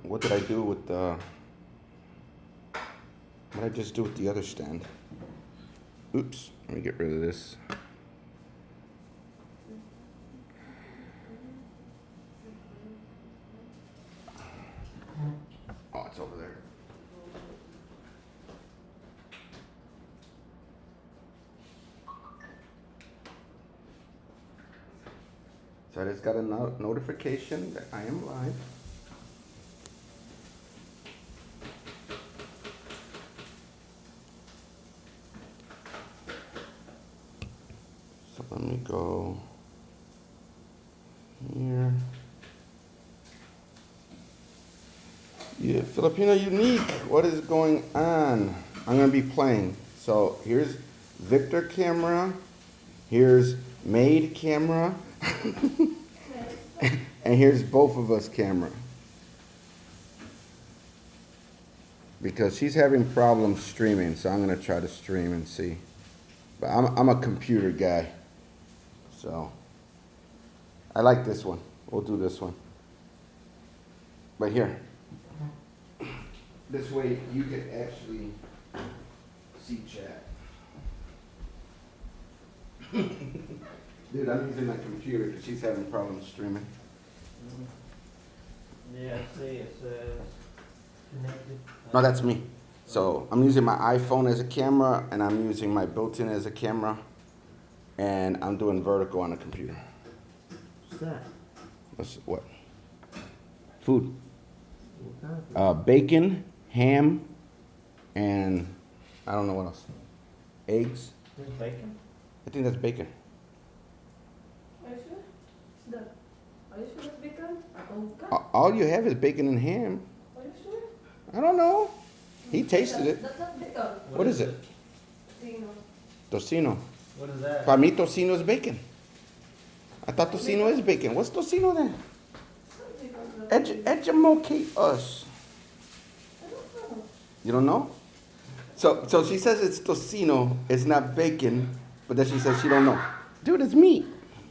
What did I do with the? What did I just do with the other stand? Oops. Let me get rid of this. Oh, it's over there. So I just got a notification that I am live. So let me go here. Yeah, Filipino Unique, what is going on? I'm gonna be playing. So here's Victor camera, here's Maid camera, and here's both of us camera. Because she's having problems streaming, so I'm gonna try to stream and see. But I'm a computer guy, so I like this one. We'll do this one. But here. This way you can actually see chat. Dude, I'm using my computer because she's having problems streaming. Yeah, I see it says connected. No, that's me. So I'm using my iPhone as a camera and I'm using my built-in as a camera and I'm doing vertical on the computer. What's that? What? Food. What kind of food? Bacon, ham, and I don't know what else. Eggs. There's bacon? I think that's bacon. Are you sure? Are you sure it's bacon? Okay. All you have is bacon and ham. Are you sure? I don't know. He tasted it. That's not bacon. What is it? Tino. Tocino. What is that? Para mí tocino is bacon. I thought tocino is bacon. What's tocino then? Educate us. I don't know. You don't know? So she says it's tocino, it's not bacon, but then she says she don't know. Dude, it's meat.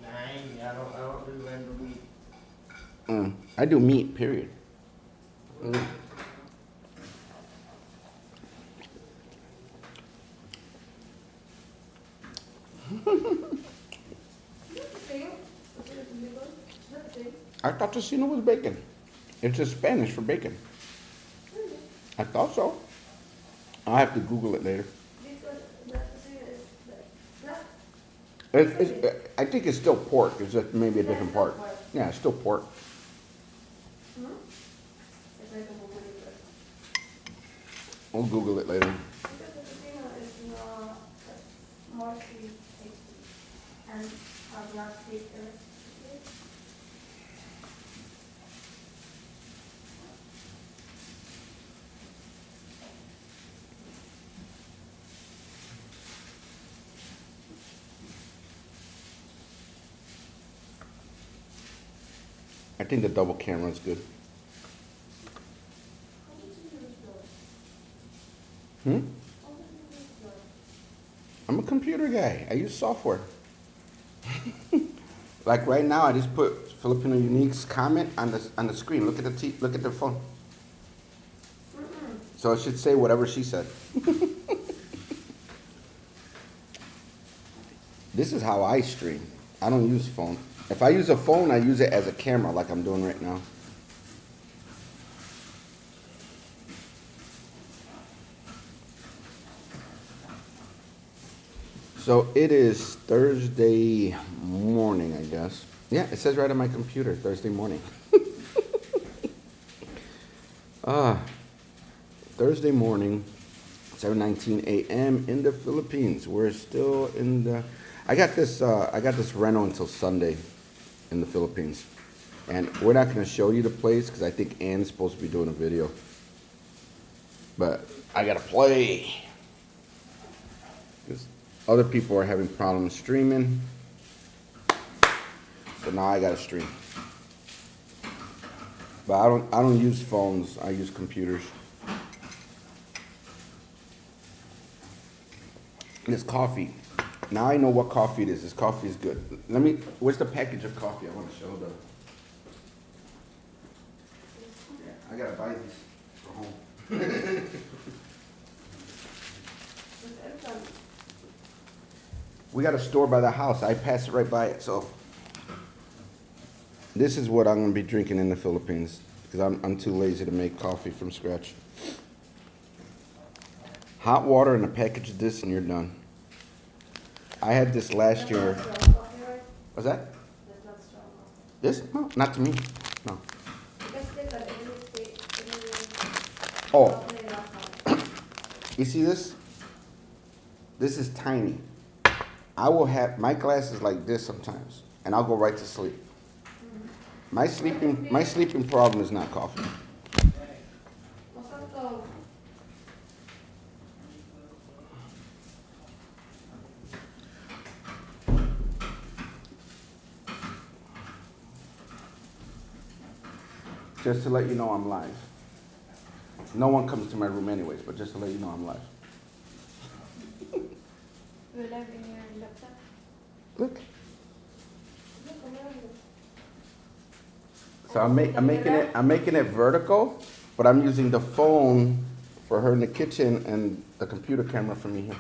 I don't do random meat. I do meat, period. I thought tocino was bacon. It's just Spanish for bacon. I thought so. I'll have to Google it later. I think it's still pork. It's just maybe a different part. Yeah, it's still pork. We'll Google it later. I think the double camera is good. I'm a computer guy. I use software. Like right now, I just put Filipino Unique's comment on the screen. Look at the phone. So it should say whatever she said. This is how I stream. I don't use phone. If I use a phone, I use it as a camera like I'm doing right now. So it is Thursday morning, I guess. Yeah, it says right on my computer, Thursday morning. Thursday morning, 7:19 a.m. in the Philippines. We're still in the. I got this rental until Sunday in the Philippines, and we're not going to show you the place because I think Ann's supposed to be doing a video. But I gotta play because other people are having problems streaming. So now I gotta stream. But I don't use phones. I use computers. This coffee. Now I know what coffee it is. This coffee is good. Where's the package of coffee? I want to show them. I gotta buy these for home. We got a store by the house. I pass it right by it, so. This is what I'm gonna be drinking in the Philippines, because I'm too lazy to make coffee from scratch. Hot water and a package of this and you're done. I had this last year. What's that? That's not strong enough. This? No, not to me. No. You can stick that in this state, Oh, you see this? This is tiny. I will have my glasses like this sometimes, and I'll go right to sleep. My sleeping problem is not coffee. Just to let you know I'm live. No one comes to my room anyways, but just to let you know I'm live. You're live in your laptop? Look. Look, around. So I'm making it vertical, but I'm using the phone for her in the kitchen and the computer camera for me here.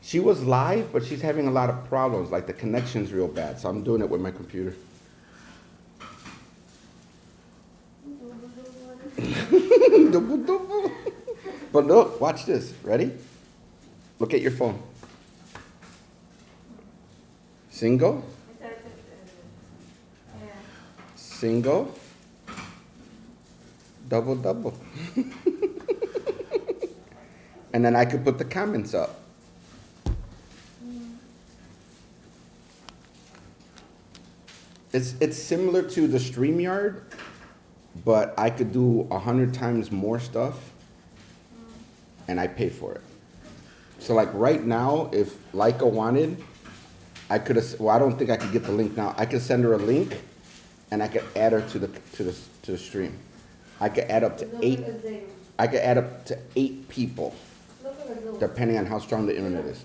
She was live, but she's having a lot of problems, like the connection's real bad, so I'm doing it with my computer. But look, watch this. Ready? Look at your phone. Single. Single. Double, double. And then I could put the comments up. It's similar to the StreamYard, but I could do 100 times more stuff, and I pay for it. So like right now, if Leica wanted, I could have. Well, I don't think I could get the link now. I could send her a link, and I could add her to the stream. I could add up to 8. I could add up to 8 people, depending on how strong the internet is.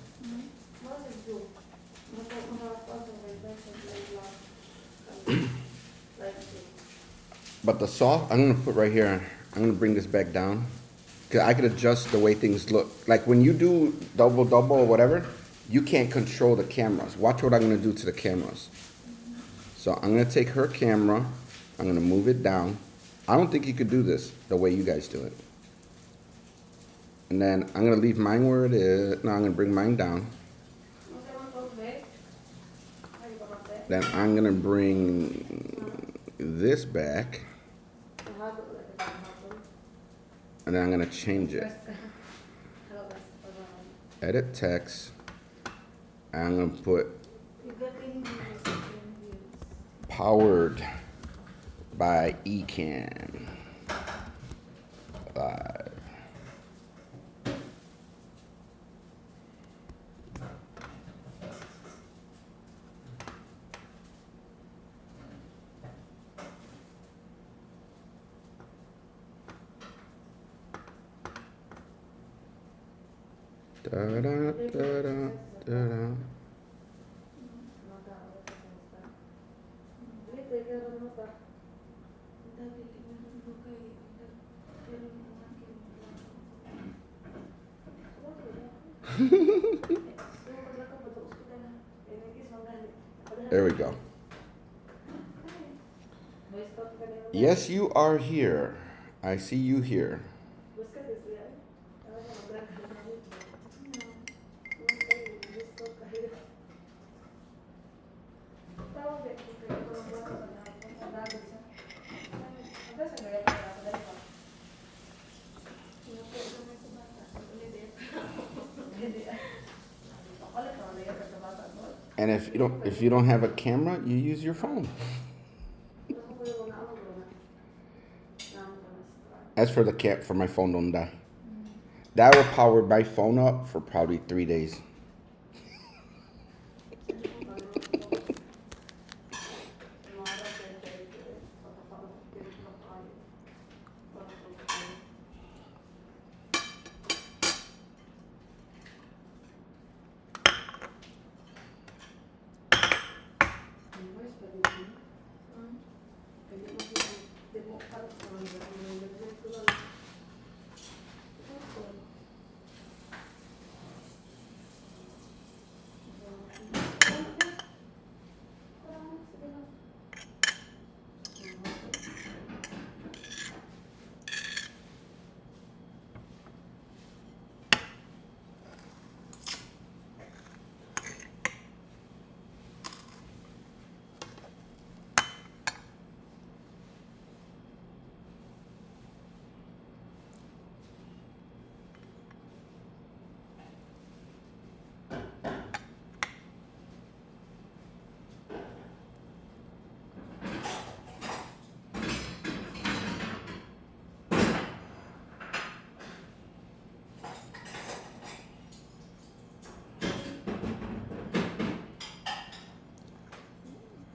But the soft, I'm gonna put right here. I'm gonna bring this back down, cause I could adjust the way things look. Like when you do double or whatever, you can't control the cameras. Watch what I'm gonna do to the cameras. So I'm gonna take her camera. I'm gonna move it down. I don't think you could do this the way you guys do it. And then I'm gonna leave mine where it is. No, I'm gonna bring mine down. Then I'm gonna bring this back. And then I'm gonna change it. Edit text. And I'm gonna put powered by Ecan Live. Da da da da da da. There we go. Yes, you are here. I see you here. And if you don't have a camera, you use your phone. As for for my phone don't die. That will power my phone up for probably 3 days.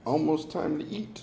Almost time to eat.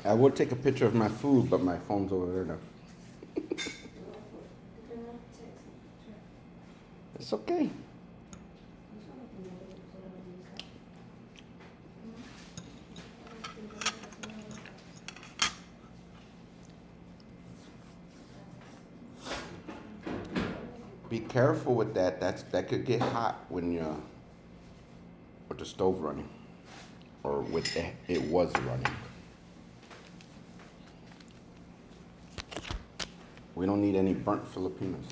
I would take a picture of my food, but my phone's over there now. It's okay. Be careful with that. That could get hot when you're with the stove running, or with it was running. We don't need any burnt Filipinos.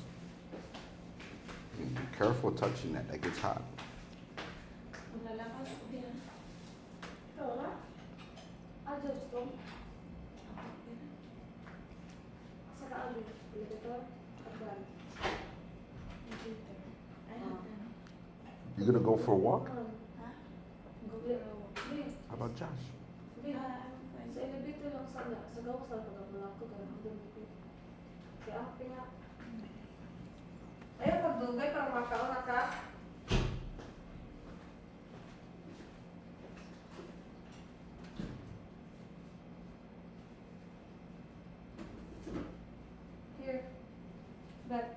Be careful touching that. That gets hot. Maglalakas ko yan. Ikaw wala? Adjust ko. Saka ali. Elevator. Agdan. Computer. You gonna go for a walk? Ha? Google ako. Hindi. How about Josh? Hindi ha. Sa elevator lang sana. Sa gawas lang pagkakulak ko. Ganun ko din. Kaya ako pinga. Ayaw magdugay para makauna ka. Here. Back.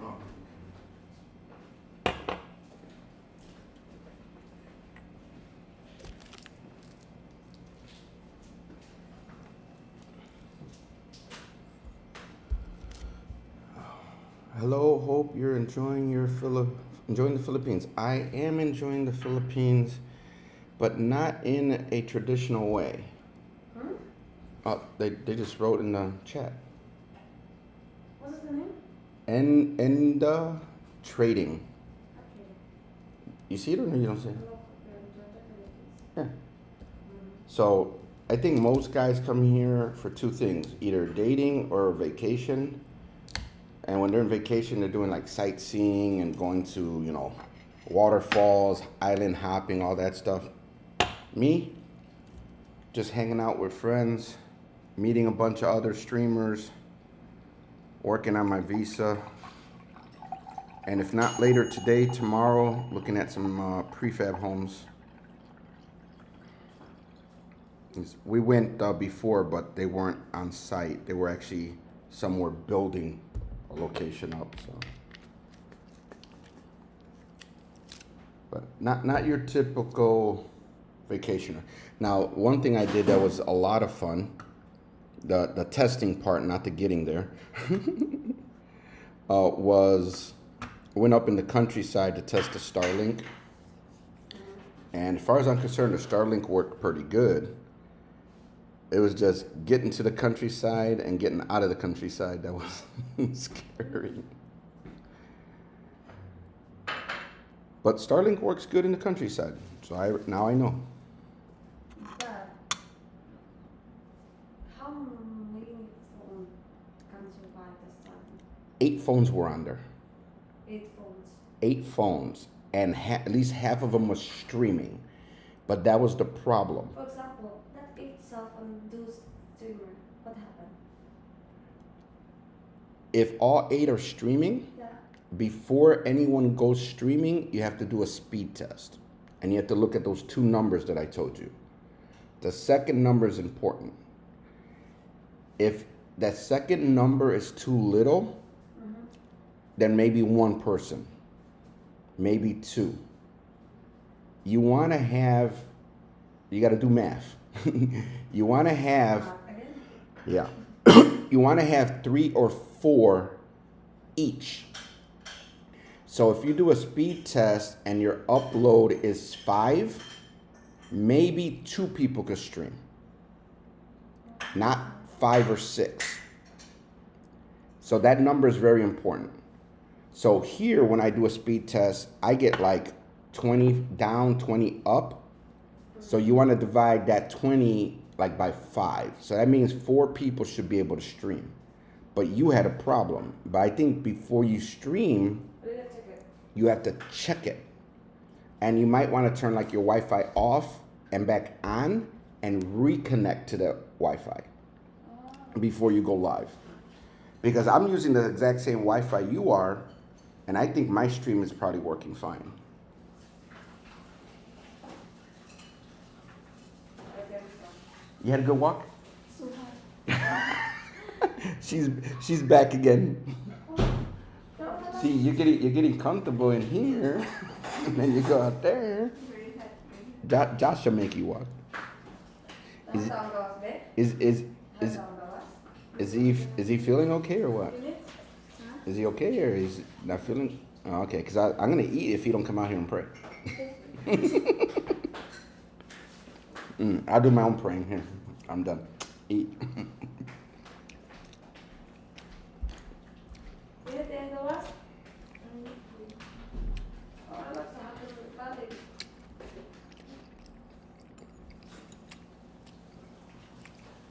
Oh. Hello, hope you're enjoying enjoying the Philippines. I am enjoying the Philippines, but not in a traditional way. They just wrote in the chat. What's the name? Enda Trading. Okay. You see it or no, you don't see it? Hello, Yeah. So I think most guys come here for two things, either dating or vacation. And when they're on vacation, they're doing like sightseeing and going to, waterfalls, island hopping, all that stuff. Me, just hanging out with friends, meeting a bunch of other streamers, working on my visa. And if not later today, tomorrow, looking at some prefab homes. We went before, but they weren't on site. They were actually somewhere building a location up. So, but not your typical vacationer. Now, one thing I did that was a lot of fun. The testing part, not the getting there, was went up in the countryside to test the Starlink. And as far as I'm concerned, the Starlink worked pretty good. It was just getting to the countryside and getting out of the countryside that was scary. But Starlink works good in the countryside, so now I know. But how many phones can survive the Starlink? 8 phones were on there. 8 phones. 8 phones, and at least half of them was streaming. But that was the problem. For example, that 8 cell phone do streamer. What happened? If all 8 are streaming, Yeah. before anyone goes streaming, you have to do a speed test. And you have to look at those 2 numbers that I told you. The second number is important. If that second number is too little, then maybe 1 person, maybe 2. You want to have, you got to do math. You want to have, Again? yeah, you want to have 3 or 4 each. So if you do a speed test and your upload is 5, maybe 2 people could stream, not 5 or 6. So that number is very important. So here, when I do a speed test, I get like 20 down, 20 up, So you want to divide that 20 like by 5. So that means 4 people should be able to stream. But you had a problem. But I think before you stream, But let's check it. you have to check it. And you might want to turn like your Wi-Fi off and back on and reconnect to the Wi-Fi before you go live. Because I'm using the exact same Wi-Fi you are, and I think my stream is probably working fine. You had a good walk? So hard. She's back again. See, you're getting comfortable in here, and then you go out there. Josh will make you walk. Is he feeling okay or what? Is he okay or is he not feeling? Oh, okay, because I'm gonna eat if he don't come out here and pray. I'll do my own praying here. I'm done. Eat.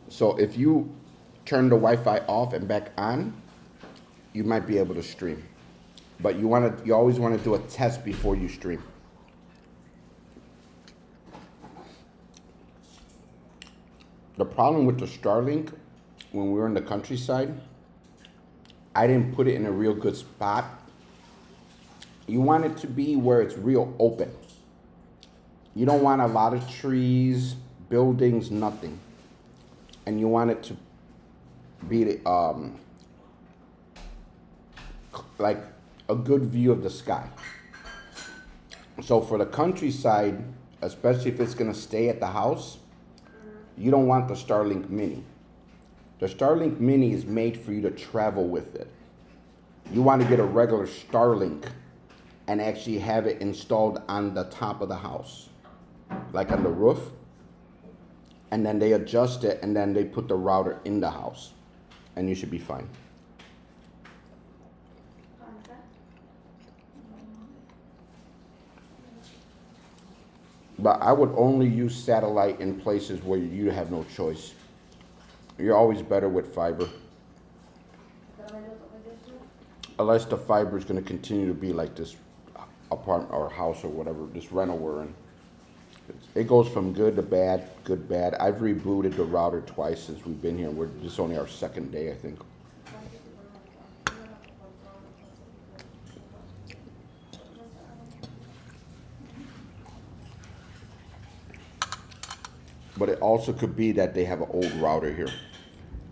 So if you turn the Wi-Fi off and back on, you might be able to stream. But you always want to do a test before you stream. The problem with the Starlink, when we were in the countryside, I didn't put it in a real good spot. You want it to be where it's real open. You don't want a lot of trees, buildings, nothing. And you want it to be like a good view of the sky. So for the countryside, especially if it's gonna stay at the house, you don't want the Starlink Mini. The Starlink Mini is made for you to travel with it. You want to get a regular Starlink and actually have it installed on the top of the house, like on the roof. And then they adjust it and then they put the router in the house and you should be fine. But I would only use satellite in places where you have no choice. You're always better with fiber. Unless the fiber is going to continue to be like this apartment or house or whatever, this rental we're in. It goes from good to bad, good, bad. I've rebooted the router twice since we've been here. This is only our second day, I think. But it also could be that they have an old router here.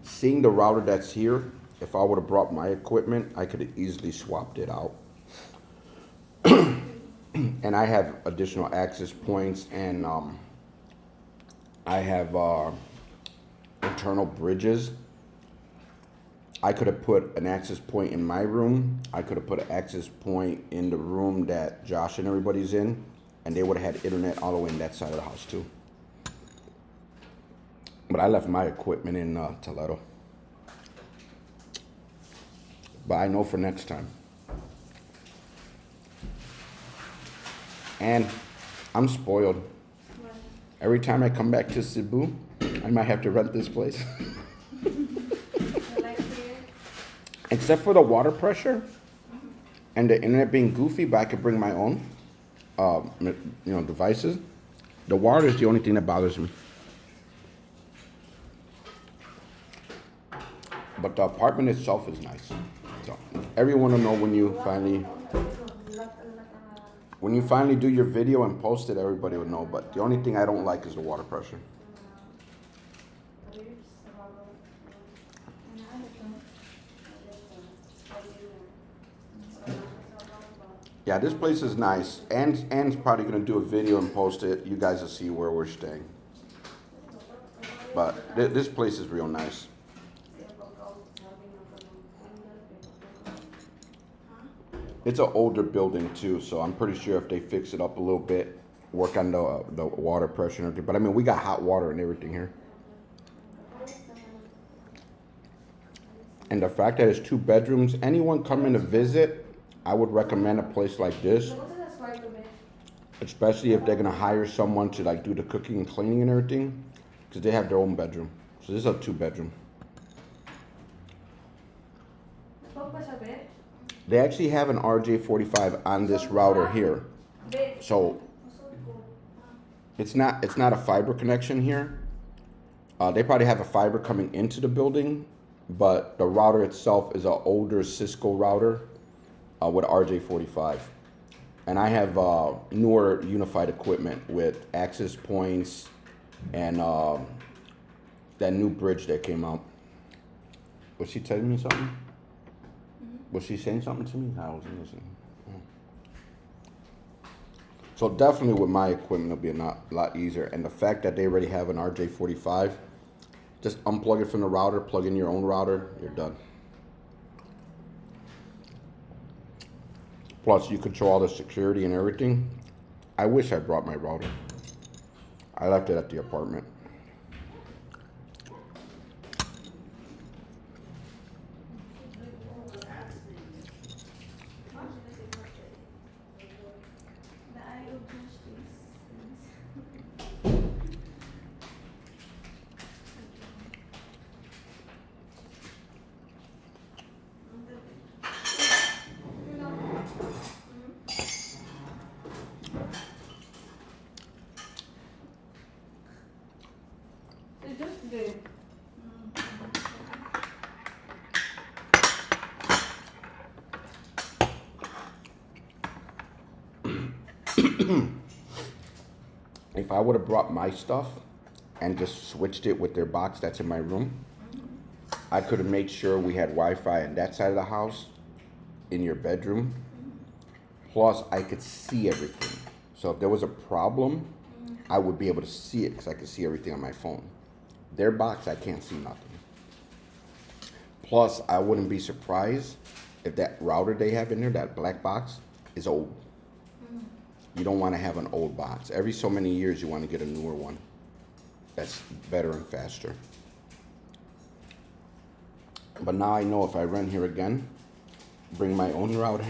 Seeing the router that's here, if I would have brought my equipment, I could have easily swapped it out. And I have additional access points, and I have internal bridges. I could have put an access point in my room. I could have put an access point in the room that Josh and everybody's in, and they would have had internet all the way in that side of the house too. But I left my equipment in Toledo. But I know for next time. And I'm spoiled. Every time I come back to Cebu, I might have to rent this place. Except for the water pressure and the internet being goofy, but I could bring my own, devices. The water is the only thing that bothers me. But the apartment itself is nice. So everyone will know when you finally do your video and post it, everybody will know. But the only thing I don't like is the water pressure. Yeah, this place is nice. Ann's probably gonna do a video and post it. You guys will see where we're staying. But this place is real nice. It's an older building too, so I'm pretty sure if they fix it up a little bit, work on the water pressure and everything. But I mean, we got hot water and everything here. And the fact that it's 2 bedrooms, anyone coming to visit, I would recommend a place like this. especially if they're gonna hire someone to like do the cooking and cleaning and everything, because they have their own bedroom. So this is a 2-bedroom. Huwag pa siya, be. They actually have an RJ45 on this router here. Be. So Masod ko. it's not a fiber connection here. They probably have a fiber coming into the building, but the router itself is an older Cisco router with RJ45. And I have newer unified equipment with access points and that new bridge that came out. Was she telling me something? Was she saying something to me? I wasn't listening. So definitely with my equipment, it'll be a lot easier. And the fact that they already have an RJ45, just unplug it from the router, plug in your own router, you're done. Plus, you control all the security and everything. I wish I brought my router. I left it at the apartment. The eye of justice. It's just good. If I would have brought my stuff and just switched it with their box that's in my room, I could have made sure we had Wi-Fi on that side of the house, in your bedroom. Plus, I could see everything. So if there was a problem, I would be able to see it because I could see everything on my phone. Their box, I can't see nothing. Plus, I wouldn't be surprised if that router they have in there, that black box, is old. You don't want to have an old box. Every so many years, you want to get a newer one that's better and faster. But now I know if I run here again, bring my own router.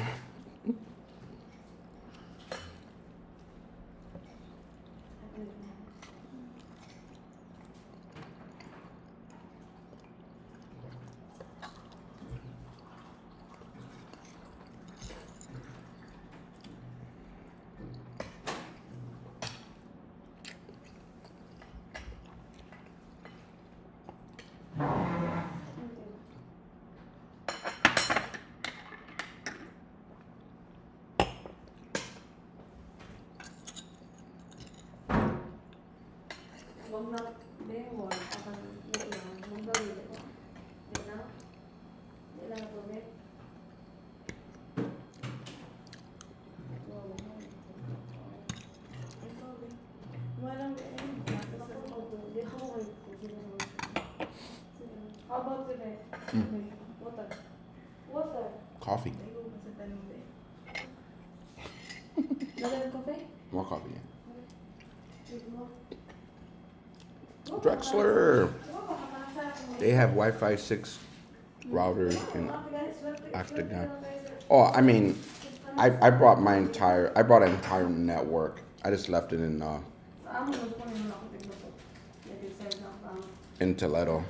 Huwag na, be, huwag. Akan, huwag lang. Huwag gawin ito. Di na. Di lang ito, be. Huwag mo. Ito, be. Walang, be. Di ako kayo. How about today? Water. Water. Coffee. Lagyan ng kape? More coffee, yeah. Wait mo. Drexler. They have Wi-Fi 6 routers in Octagon. Oh, I mean, I brought an entire network. I just left it in Toledo.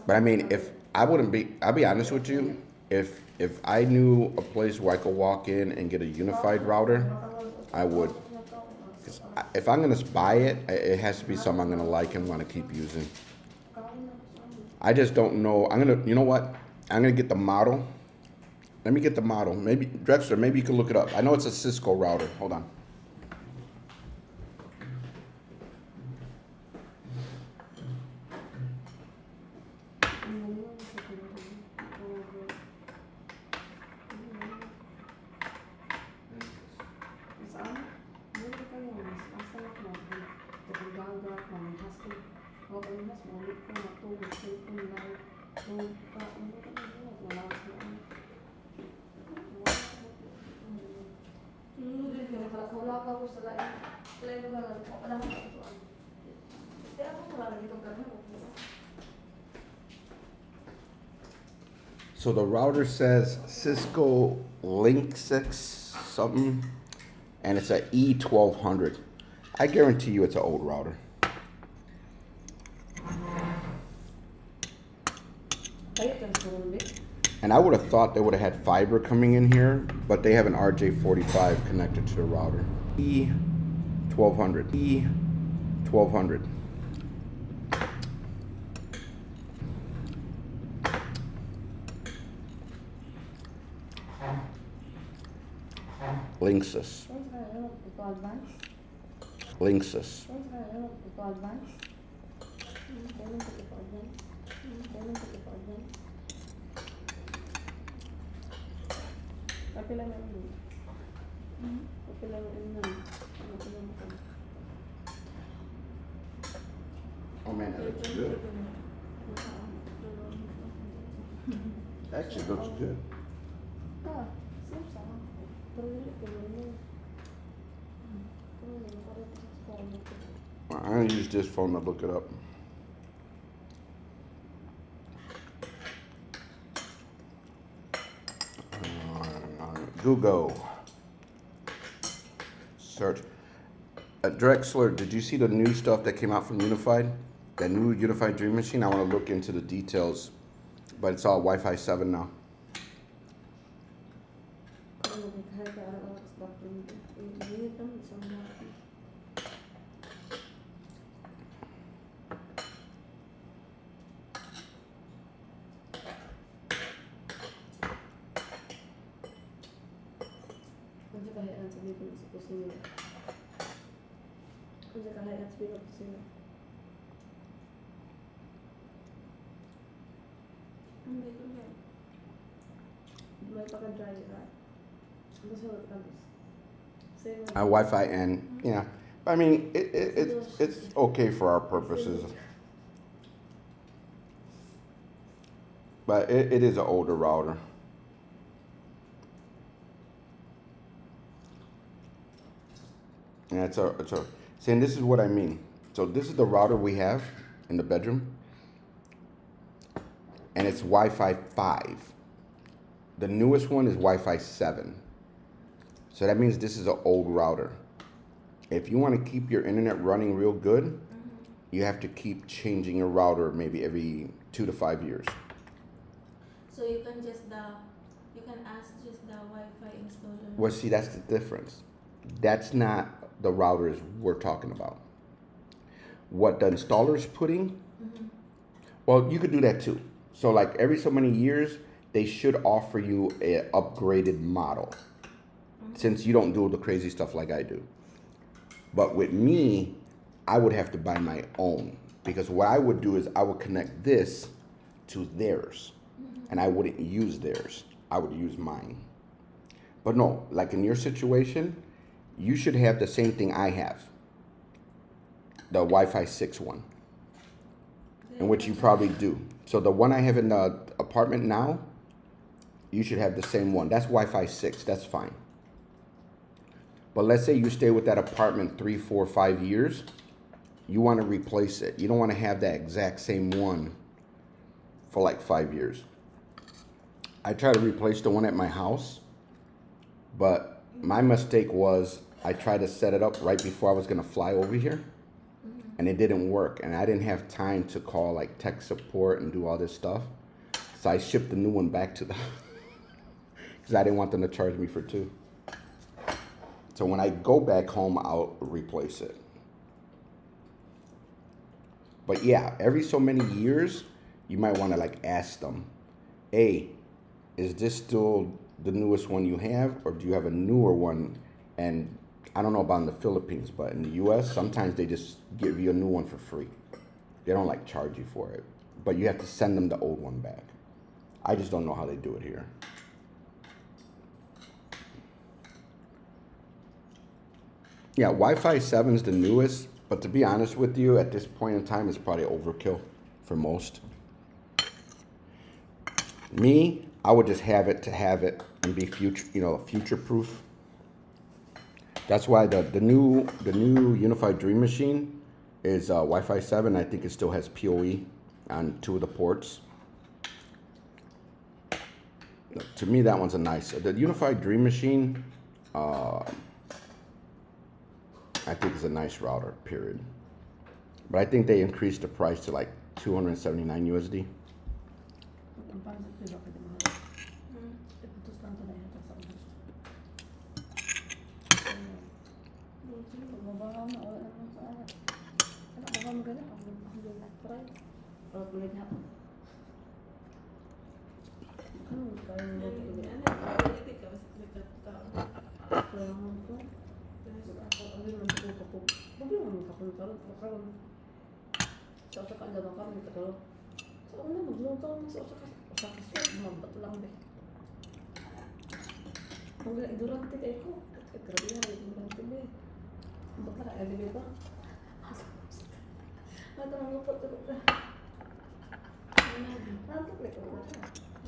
But I mean, I'll be honest with you, if I knew a place where I could walk in and get a unified router, I would. 'Cause if I'm gonna buy it, it has to be something I'm gonna like and want to keep using. I just don't know. You know what? I'm gonna get the model. Let me get the model. Maybe Drexler, maybe you can look it up. I know it's a Cisco router. Hold on. So the router says Cisco Link 6 something. and it's a E1200. I guarantee you it's an old router. Kayo transform it. And I would have thought they would have had fiber coming in here, but they have an RJ45 connected to the router. E1200. E1200. Linksys. What's the ito advance? Linksys. What's the ito advance? Kailan ko ito advance? Kailan ko ito advance? Kapila na yun. Kapila na yun na. Kapila na yun. Oh man, that looks good. Actually looks good. Ah, seems so. Pero hindi ko yun. Pero hindi ko rin sa phone. I'm gonna use this phone to look it up. Google. Search. Drexler, did you see the new stuff that came out from Unified? That new Unified Dream Machine? I want to look into the details, but it's all Wi-Fi 7 now. Pero nagkahal ka araw-araw sa background. Hindi ito sa mga. Kung sa kahayaan sabi ko sa kusina. Kung sa kahayaan sabi ko sa kusina. Hindi ko nga. May paka-dry ka. Masarap kabis. Same like Wi-Fi and yeah, I mean it's okay for our purposes, but it is an older router. And it's a saying this is what I mean. So this is the router we have in the bedroom, and it's Wi-Fi 5. The newest one is Wi-Fi 7. So that means this is an old router. If you want to keep your internet running real good, you have to keep changing your router maybe every 2 to 5 years. So you can ask just the Wi-Fi installer. Well, see, that's the difference. That's not the routers we're talking about. What the installer's putting, well, you could do that too. So like every so many years, they should offer you an upgraded model, since you don't do the crazy stuff like I do. But with me, I would have to buy my own, because what I would do is I would connect this to theirs, and I wouldn't use theirs. I would use mine. But no, like in your situation, you should have the same thing I have, the Wi-Fi 6 one, in which you probably do. So the one I have in the apartment now, you should have the same one. That's Wi-Fi 6, that's fine. But let's say you stay with that apartment 3, 4, 5 years, you want to replace it. You don't want to have that exact same one for like 5 years. I tried to replace the one at my house, but my mistake was I tried to set it up right before I was going to fly over here, and it didn't work, and I didn't have time to call like tech support and do all this stuff. So I shipped the new one back to them because I didn't want them to charge me for 2. So when I go back home, I'll replace it. But yeah, every so many years, you might want to like ask them, hey, is this still the newest one you have, or do you have a newer one? And I don't know about in the Philippines, but in the US, sometimes they just give you a new one for free. They don't like charge you for it, but you have to send them the old one back. I just don't know how they do it here. Yeah, Wi-Fi 7 is the newest, but to be honest with you, at this point in time, it's probably overkill for most. Me, I would just have it to have it and be future proof. That's why the new Unified Dream Machine is Wi-Fi 7. I think it still has PoE on 2 of the ports. To me, that one's a nice. The Unified Dream Machine, I think it's a nice router, period. But I think they increased the price to like 279 USD. Ang pansit ko bakit mahal. Hmm. Iputos lang ito na ito sa ubos. Pag mabahaw na, wala naman sa anak. Anak, baka maganda. Ang fry. Wala ko lang hapon. Kaya mo ito ulit. Kaya mo ito. Ang yun ang ito kapag. Bagay mo kapag karon. Sa usa ka daw kami katulog. Sa una magluto sa usa ka magbato lang be. Ang durante kay ko. Grabe na yung durante be. Baka na elevator ba? Mata mo ko to. Ano ko ko.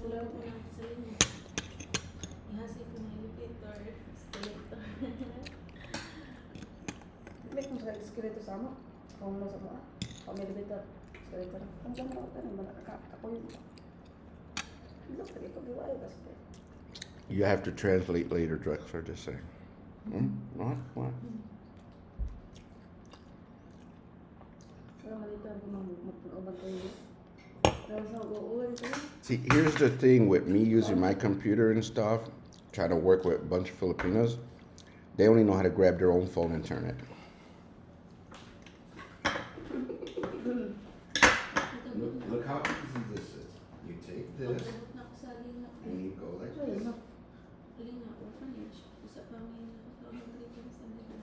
Wala ko na sa linya. Ihasay ko na elevator, escalator. May kung sa escalator sama. Kung mo sa mga. Kung may elevator. Escalator. Ang ganda ko na ako yun. Look, ko giwayo kasi. You have to translate later, Drexler, just saying. What? Pero malito ako mag-uban ko yun. Pero sa mag-uulan ko yun. See, here's the thing with me using my computer and stuff, trying to work with a bunch of Filipinos. They only know how to grab their own phone and turn it. Look how easy this is. You take this Pag-abot na ako sa linya. and you go like Ayun this. na. Linya, orphanage. Usa pa may nakakalitan sa linya.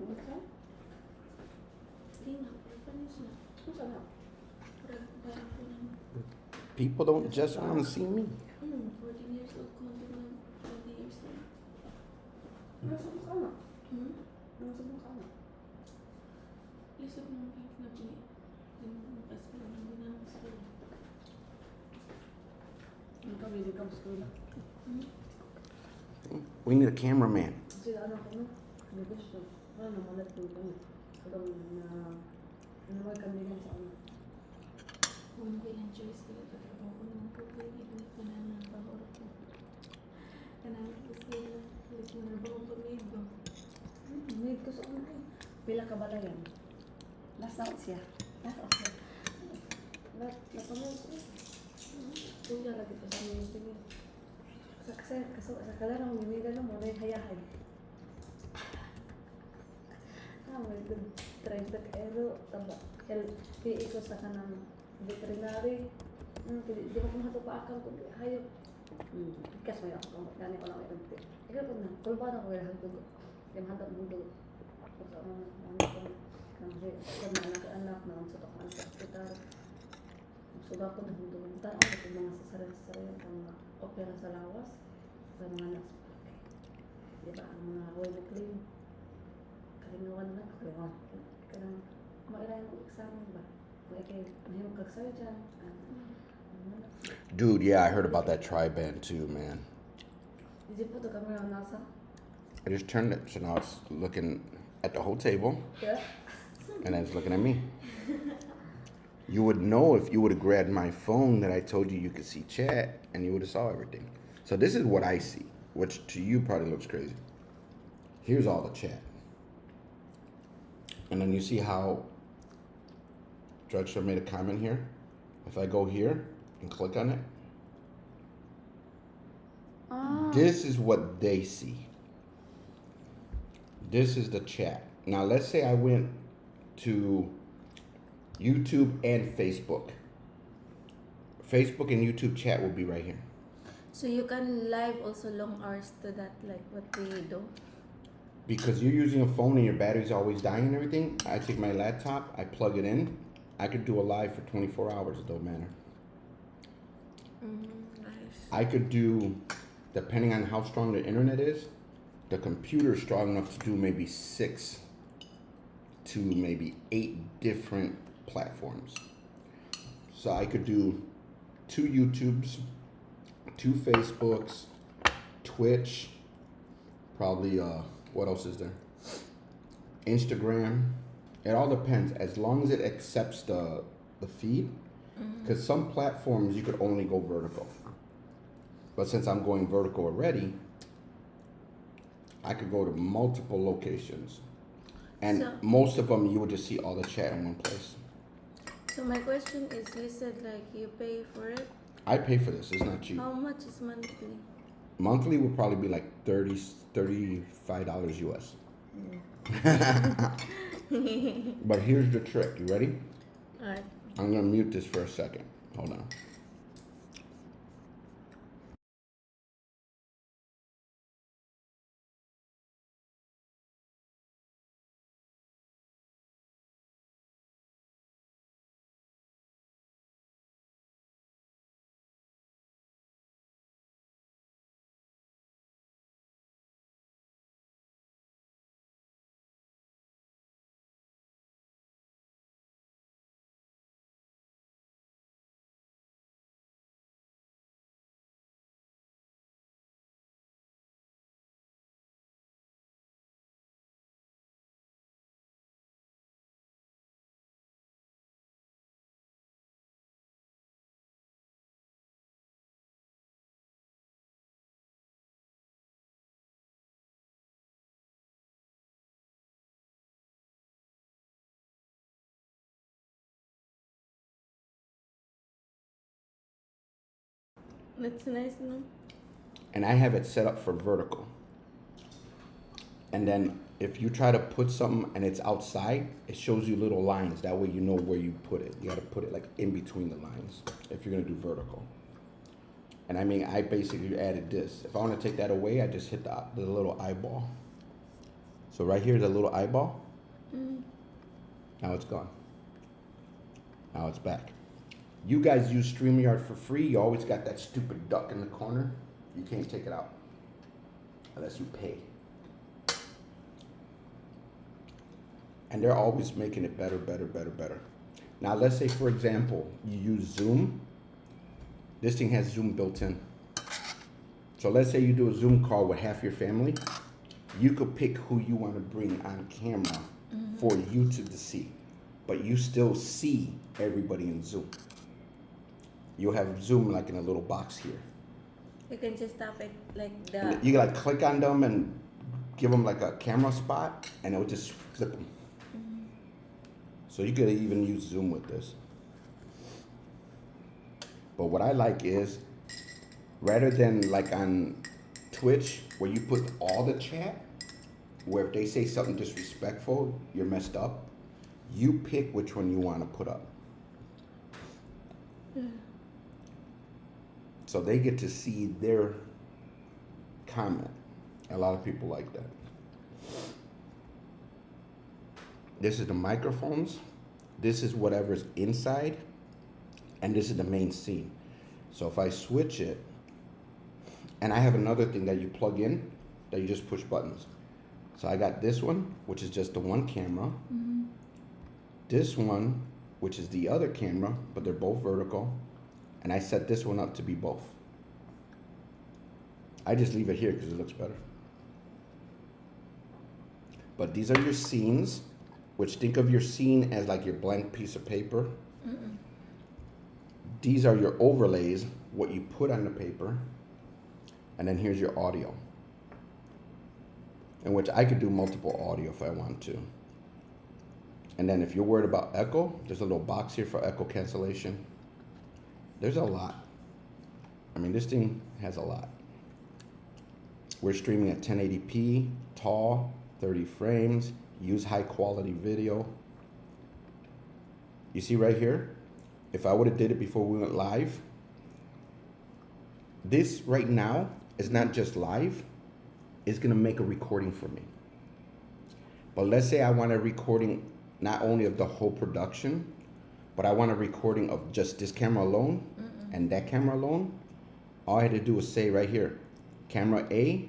Okay. Linya, orphanage na. Ano sana? Parang po ng People don't just want to see me. 14 years old ko hanggang 20 years old. Nasa mo ka na? Hmm? Nasa mo ka na? Isip mo kayo na po Dinubukas ko lang ang ginawang school. Ang kabili ka sa school. We need a cameraman. Kasi ano ko no? May gusto. Ano malat ko kami. Kadang na ano may kamilan sa ano. Kung kailan choice ko ito, trabaho ko naman po kayo. Ibalik ko na ng pahorot ko. Kanang ko sila. Ibalik mo na ba kung pag-ibo? May ko sa ano eh. Pila ka ba yan? Last out siya. Last out siya. Last out siya. Kuya lagi pa sa mga tingin. Sa kalarang ginigan mo na yung hayahay. May good 30 euro. Taba. PE ko sa kanang veterinary. Di ba kung hato pa akal ko hayop. Ikas mo ako. Gani ko lang mayroon. Ikaw po na. Kulba na ko yung hagdugo. Yung hantap mundo. Sa ano ko. Kasi sa anak na ang sutok man sa hospital. Suga ko na mundo. Tanong ko mga sasaril-saril ang mga opera sa lawas. Sa mga nasa. Di ba? Ang mga way na clean. Kalingawan na. Kanang mairayan ko examen ba? Mahimong kagsayo dyan. Dude, yeah, I heard about that tri-band too, man. Di po ito camera nasa? I just turned it, so now it's looking at the whole table, Yeah? and then it's looking at me. You would know if you would have grabbed my phone that I told you could see chat, and you would have saw everything. So this is what I see, which to you probably looks crazy. Here's all the chat. And then you see how Drugstore made a comment here. If I go here and click on it, this is what they see. This is the chat. Now let's say I went to YouTube and Facebook. Facebook and YouTube chat will be right here. So you can live also long hours to that, like what we do. Because you're using a phone and your battery's always dying and everything, I take my laptop, I plug it in, I could do a live for 24 hours, it don't matter. Nice. I could do, depending on how strong the internet is, the computer's strong enough to do maybe 6 to maybe 8 different platforms. So I could do 2 YouTubes, 2 Facebooks, Twitch, probably, what else is there? Instagram. It all depends, as long as it accepts the feed. Because some platforms you could only go vertical. But since I'm going vertical already, I could go to multiple locations. And So- most of them, you would just see all the chat in one place. So my question is, you said like you pay for it. I pay for this. It's not cheap. How much is monthly? Monthly would probably be like $35 US. But here's the trick. You ready? Alright. I'm gonna mute this for a second. Hold on. That's nice, no? And I have it set up for vertical. And then if you try to put something and it's outside, it shows you little lines. That way you know where you put it. You gotta put it like in between the lines if you're gonna do vertical. And I mean, I basically added this. If I wanna take that away, I just hit the little eyeball. So right here is a little eyeball. Now it's gone. Now it's back. You guys use StreamYard for free. You always got that stupid duck in the corner. You can't take it out unless you pay. And they're always making it better, better, better, better. Now let's say, for example, you use Zoom. This thing has Zoom built in. So let's say you do a Zoom call with half your family. You could pick who you want to bring on camera for YouTube to see. But you still see everybody in Zoom. You'll have Zoom like in a little box here. You can just tap it like And that. you can like click on them and give them like a camera spot and it will just flip them. So you could even use Zoom with this. But what I like is, rather than like on Twitch where you put all the chat, where if they say something disrespectful, you're messed up, you pick which one you want to put up. So they get to see their comment. A lot of people like that. This is the microphones. This is whatever's inside. And this is the main scene. So if I switch it, and I have another thing that you plug in, that you just push buttons. So I got this one, which is just the one camera. This one, which is the other camera, but they're both vertical. And I set this one up to be both. I just leave it here because it looks better. But these are your scenes, which think of your scene as like your blank piece of paper. These are your overlays, what you put on the paper. And then here's your audio. In which I could do multiple audio if I want to. And then if you're worried about echo, there's a little box here for echo cancellation. There's a lot. I mean, this thing has a lot. We're streaming at 1080p, tall, 30 frames, use high quality video. You see right here, if I would have did it before we went live, this right now is not just live, it's gonna make a recording for me. But let's say I want a recording not only of the whole production, but I want a recording of just this camera alone and that camera alone. All I had to do was say right here, camera A,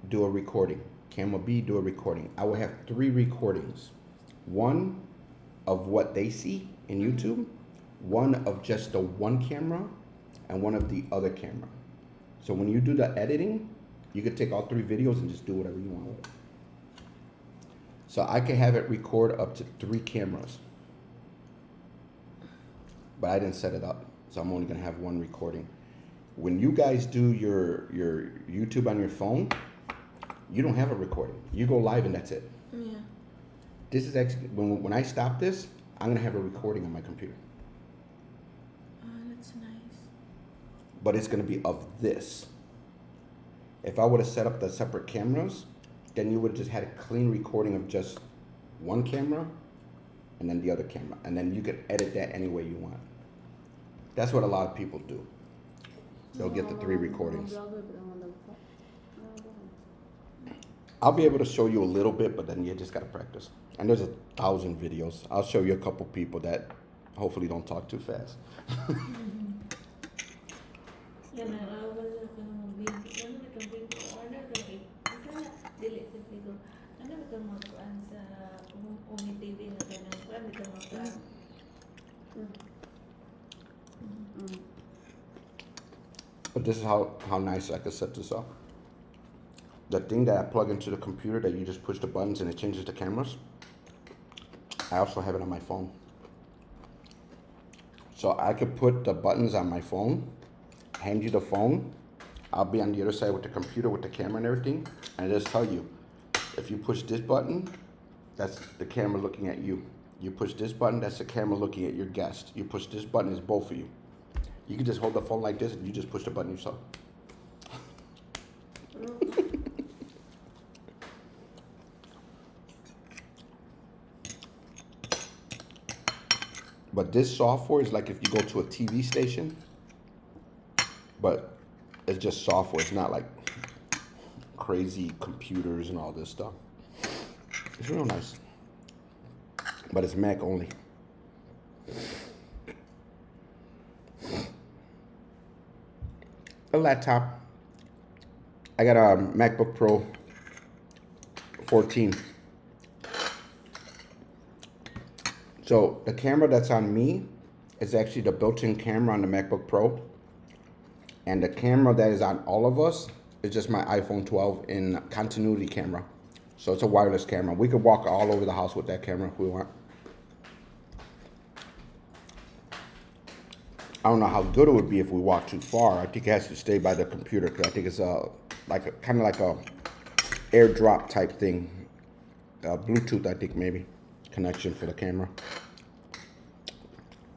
do a recording. Camera B, do a recording. I will have 3 recordings. One of what they see in YouTube, one of just the one camera, and one of the other camera. So when you do the editing, you could take all 3 videos and just do whatever you want with it. So I can have it record up to 3 cameras. But I didn't set it up, so I'm only gonna have 1 recording. When you guys do your YouTube on your phone, you don't have a recording. You go live and that's it. Yeah. This is actually, when I stop this, I'm gonna have a recording on my computer. Oh, that's nice. But it's gonna be of this. If I would have set up the separate cameras, then you would have just had a clean recording of just one camera and then the other camera. And then you could edit that any way you want. That's what a lot of people do. They'll get the 3 recordings. I'll be able to show you a little bit, but then you just gotta practice. And there's 1,000 videos. I'll show you a couple people that hopefully don't talk too fast. Yan ang awal na ka ng video. Ano ka video? Order ka kay. Isa na dili sa video. Ano ka magkuan sa Umi TV na ganang kuan ka magkuan. But this is how nice I could set this up. The thing that I plug into the computer that you just push the buttons and it changes the cameras, I also have it on my phone. So I could put the buttons on my phone, hand you the phone, I'll be on the other side with the computer with the camera and everything, and it'll just tell you, if you push this button, that's the camera looking at you. You push this button, that's the camera looking at your guest. You push this button, it's both of you. You can just hold the phone like this and you just push the button yourself. But this software is like if you go to a TV station, but it's just software. It's not like crazy computers and all this stuff. It's real nice. But it's Mac only. A laptop. I got a MacBook Pro 14. So the camera that's on me is actually the built-in camera on the MacBook Pro. And the camera that is on all of us is just my iPhone 12 in continuity camera. So it's a wireless camera. We could walk all over the house with that camera if we want. I don't know how good it would be if we walk too far. I think it has to stay by the computer because I think it's kind of like a AirDrop type thing. Bluetooth, I think maybe, connection for the camera.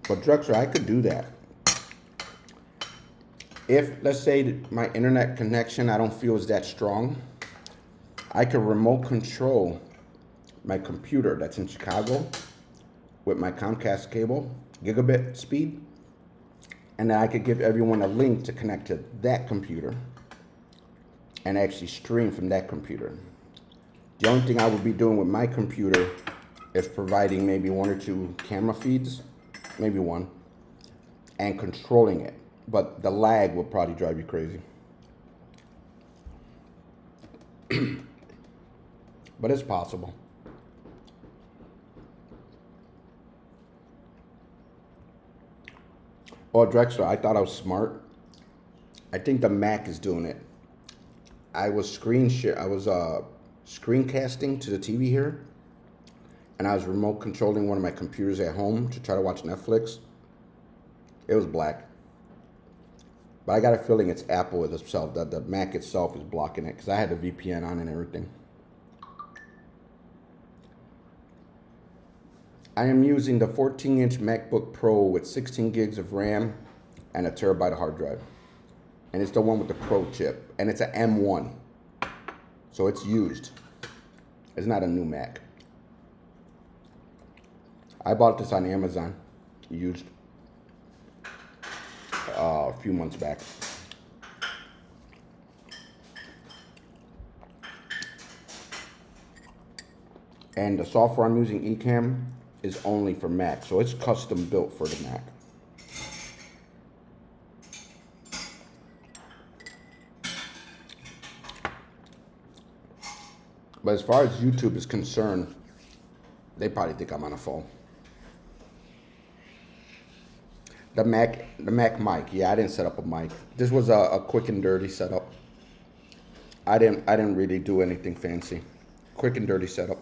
But Drexler, I could do that. If, let's say, that my internet connection I don't feel is that strong, I could remote control my computer that's in Chicago with my Comcast cable, gigabit speed, and then I could give everyone a link to connect to that computer and actually stream from that computer. The only thing I would be doing with my computer is providing maybe 1 or 2 camera feeds, maybe 1, and controlling it. But the lag will probably drive you crazy. But it's possible. Oh, Drexler, I thought I was smart. I think the Mac is doing it. I was screencasting to the TV here, and I was remote controlling one of my computers at home to try to watch Netflix. It was black. But I got a feeling it's Apple itself, that the Mac itself is blocking it, because I had the VPN on and everything. I am using the 14-inch MacBook Pro with 16 gigs of RAM and a terabyte of hard drive. And it's the one with the Pro chip. And it's an M1. So it's used. It's not a new Mac. I bought this on Amazon, used, a few months back. And the software I'm using, Ecamm, is only for Mac, so it's custom built for the Mac. But as far as YouTube is concerned, they probably think I'm on a phone. The Mac mic, yeah, I didn't set up a mic. This was a quick and dirty setup. I didn't really do anything fancy. Quick and dirty setup.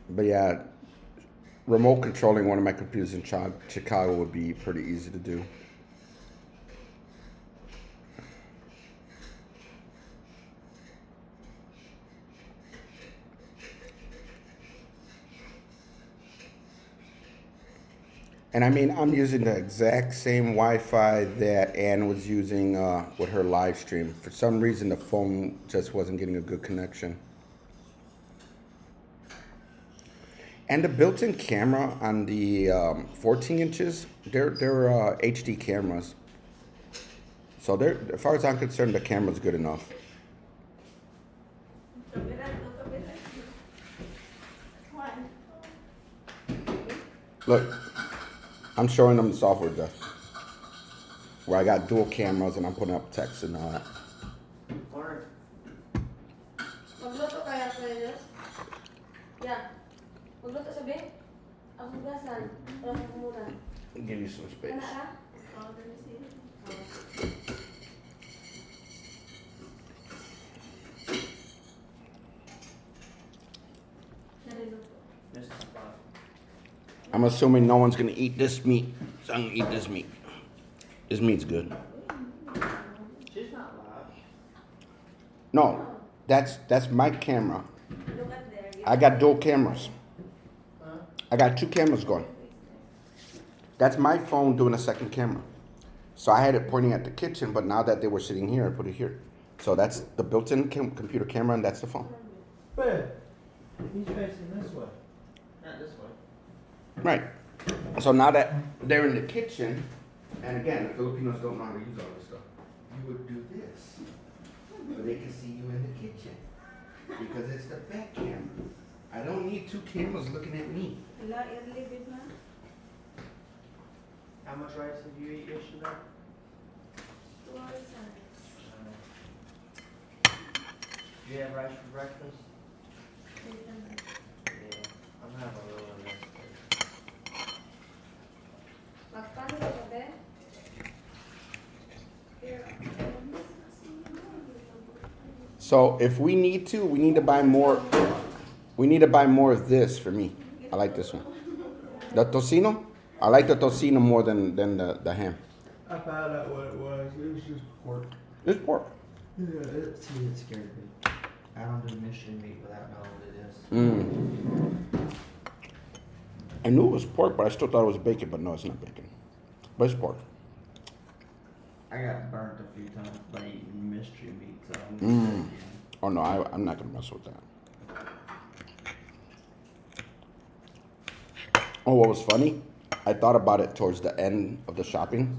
But yeah, remote controlling one of my computers in Chicago would be pretty easy to do. And I mean, I'm using the exact same Wi-Fi that Ann was using with her live stream. For some reason, the phone just wasn't getting a good connection. And the built-in camera on the 14 inches, they're HD cameras. So they're, as far as I'm concerned, the camera's good enough. Look, I'm showing them the software just where I got dual cameras and I'm putting up text and all that. Mark, Magluto kaya sa iyo? Yeah. Magluto sabi? Ang hugasan. Wala sa kumuran. Give you some space. Kana ka? Oh, let me see. Nariluto. this is about. I'm assuming no one's gonna eat this meat, so I'm gonna eat this meat. This meat's good. She's not loud. No, that's my camera. Look at there. I got dual cameras. Huh? I got two cameras going. That's my phone doing a second camera. So I had it pointing at the kitchen, but now that they were sitting here, I put it here. So that's the built-in computer camera, and that's the phone. But he's facing this way, not this way. Right. So now that they're in the kitchen, and again, the Filipinos don't know how to use all this stuff. You would do this, but they can see you in the kitchen because it's the back camera. I don't need two cameras looking at me. Wala, early bit na. How much rice did you eat yesterday? 2 hours na. Did you have rice for breakfast? Yeah, I'm having a little of this. Magpano ka sabi? So if we need to, we need to buy more. We need to buy more of this for me. I like this one. The tocino. I like the tocino more than the ham. I found out what it was. It was just pork. It's pork. Yeah, it scared me. I don't do mystery meat without knowing what it is. I knew it was pork, but I still thought it was bacon. But no, it's not bacon. But it's pork. I got burnt a few times by eating mystery meat, so I'm Mm. Oh no, I'm not gonna mess with that. Oh, what was funny? I thought about it towards the end of the shopping.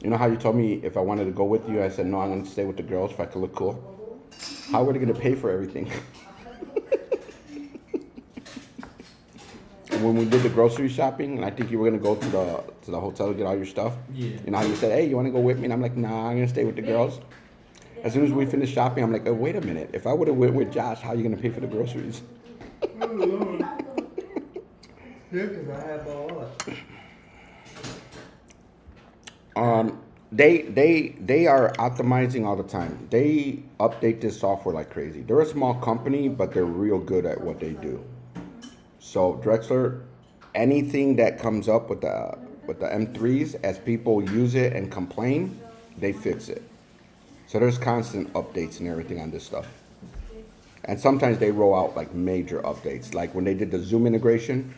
You know how you told me if I wanted to go with you, I said no, I'm gonna stay with the girls if I could look cool. How are they gonna pay for everything? When we did the grocery shopping, and I think you were gonna go to the hotel to get all your stuff. Yeah. You know how you said, hey, you wanna go with me? And I'm like, nah, I'm gonna stay with the girls. As soon as we finished shopping, I'm like, oh, wait a minute. If I would have went with Josh, how are you gonna pay for the groceries? Yeah, because I have all of it. They are optimizing all the time. They update this software like crazy. They're a small company, but they're real good at what they do. So Drexler, anything that comes up with the M3s, as people use it and complain, they fix it. So there's constant updates and everything on this stuff. And sometimes they roll out like major updates. Like when they did the Zoom integration,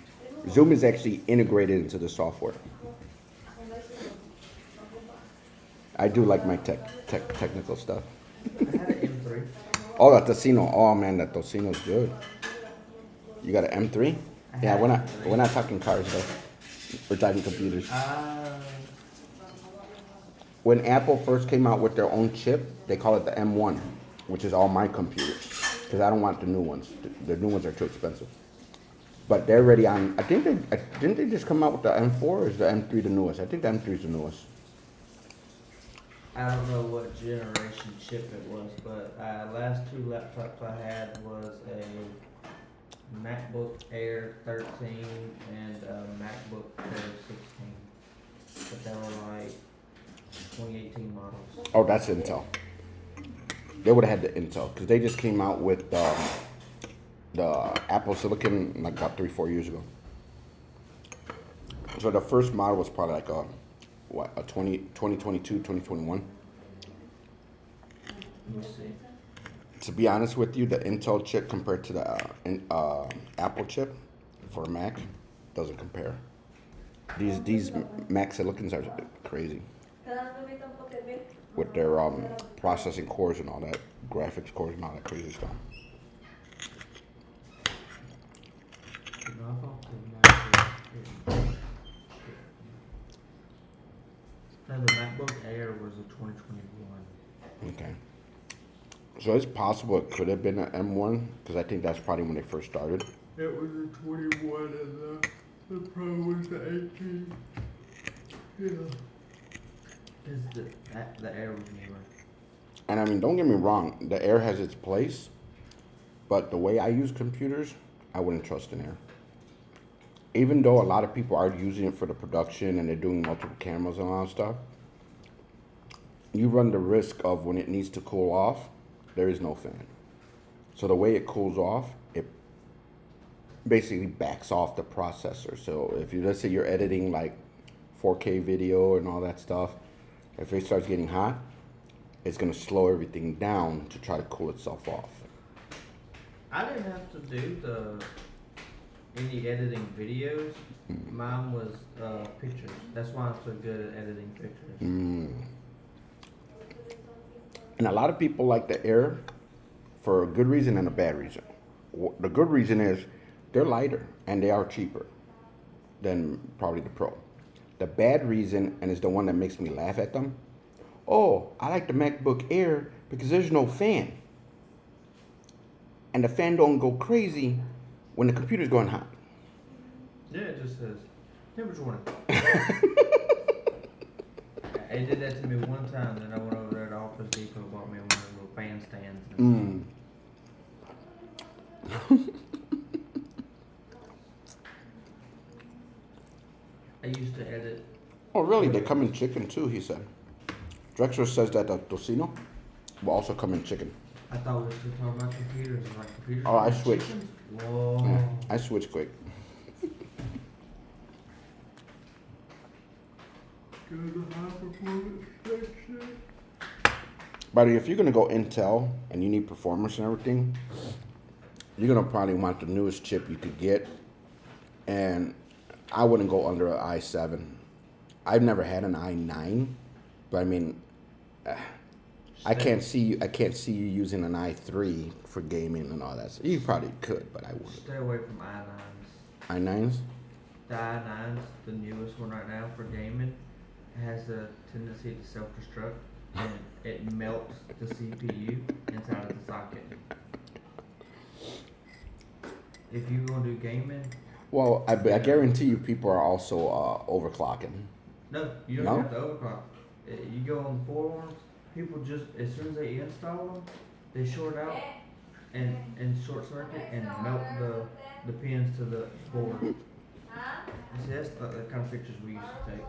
Zoom is actually integrated into the software. I do like my technical stuff. I had an M3. Oh, that tocino. Oh man, that tocino's good. You got an M3? Yeah, we're not talking cars though. We're talking computers. When Apple first came out with their own chip, they call it the M1, which is all my computers, because I don't want the new ones. The new ones are too expensive. But they're already on. I think didn't they just come out with the M4 or is the M3 the newest? I think the M3 is the newest. I don't know what generation chip it was, but last two laptops I had was a MacBook Air 13 and a MacBook Pro 16. But they were like 2018 models. Oh, that's Intel. They would have had the Intel because they just came out with the Apple Silicon like about 3-4 years ago. So the first model was probably like a 2022, 2021. Let me see. To be honest with you, the Intel chip compared to the Apple chip for Mac doesn't compare. These Mac Silicons are crazy with their processing cores and all that, graphics cores and all that crazy stuff. No, I thought the MacBook. No, the MacBook Air was a 2021. Okay. So it's possible it could have been an M1 because I think that's probably when they first started. It was a 21 and the Pro was the 18. Yeah. The Air was newer. And I mean, don't get me wrong, the Air has its place, but the way I use computers, I wouldn't trust an Air. Even though a lot of people are using it for the production and they're doing multiple cameras and all that stuff, you run the risk of when it needs to cool off, there is no fan. So the way it cools off, it basically backs off the processor. So if you, let's say you're editing like 4K video and all that stuff, if it starts getting hot, it's gonna slow everything down to try to cool itself off. I didn't have to do any editing videos. Mine was pictures. That's why I'm so good at editing pictures. And a lot of people like the Air for a good reason and a bad reason. The good reason is they're lighter and they are cheaper than probably the Pro. The bad reason, and it's the one that makes me laugh at them, oh, I like the MacBook Air because there's no fan. And the fan don't go crazy when the computer's going hot. Yeah, it just says temperature warning. They did that to me one time, then I went over there to Office Depot, bought me one of those little fan stands. And I used to edit. Oh, really? They come in chicken too, he said. Drexler says that the tocino will also come in chicken. I thought we were still talking about computers and like computers. Oh, I and switched. chickens? Whoa. Yeah, I switch quick. Go to high performance section. But if you're gonna go Intel and you need performance and everything, you're gonna probably want the newest chip you could get. And I wouldn't go under an i7. I've never had an i9, but I mean, I can't see you using an i3 for gaming and all that. So you probably could, but I wouldn't. Stay away from i9s. i9s? The i9's the newest one right now for gaming. It has a tendency to self-destruct and it melts the CPU inside of the socket. If you're gonna do gaming, Well, I guarantee you people are also overclocking. no, you don't No? have to overclock. You go on the forums, people just, as soon as they install them, they short out and short circuit and melt the pins to the board. You see, that's the kind of pictures we used to take.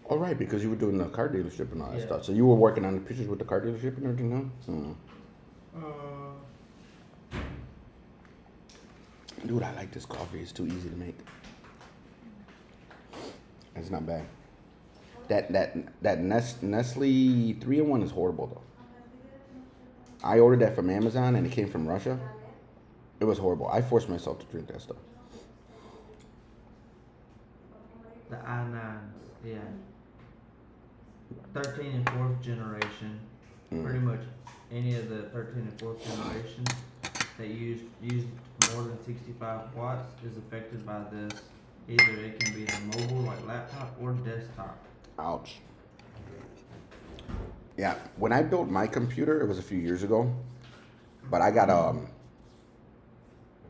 All right, because you were doing the car dealership and all that Yeah. stuff. So you were working on the pictures with the car dealership and everything, huh? Dude, I like this coffee. It's too easy to make. It's not bad. That Nestle 3-in-1 is horrible though. I ordered that from Amazon and it came from Russia. It was horrible. I forced myself to drink that stuff. The i9s, yeah. 13 and 4th generation, pretty much any of the 13 and 4th generation that used more than 65 watts is affected by this. Either it can be the mobile, like laptop, or desktop. Ouch. Yeah, when I built my computer, it was a few years ago, but I got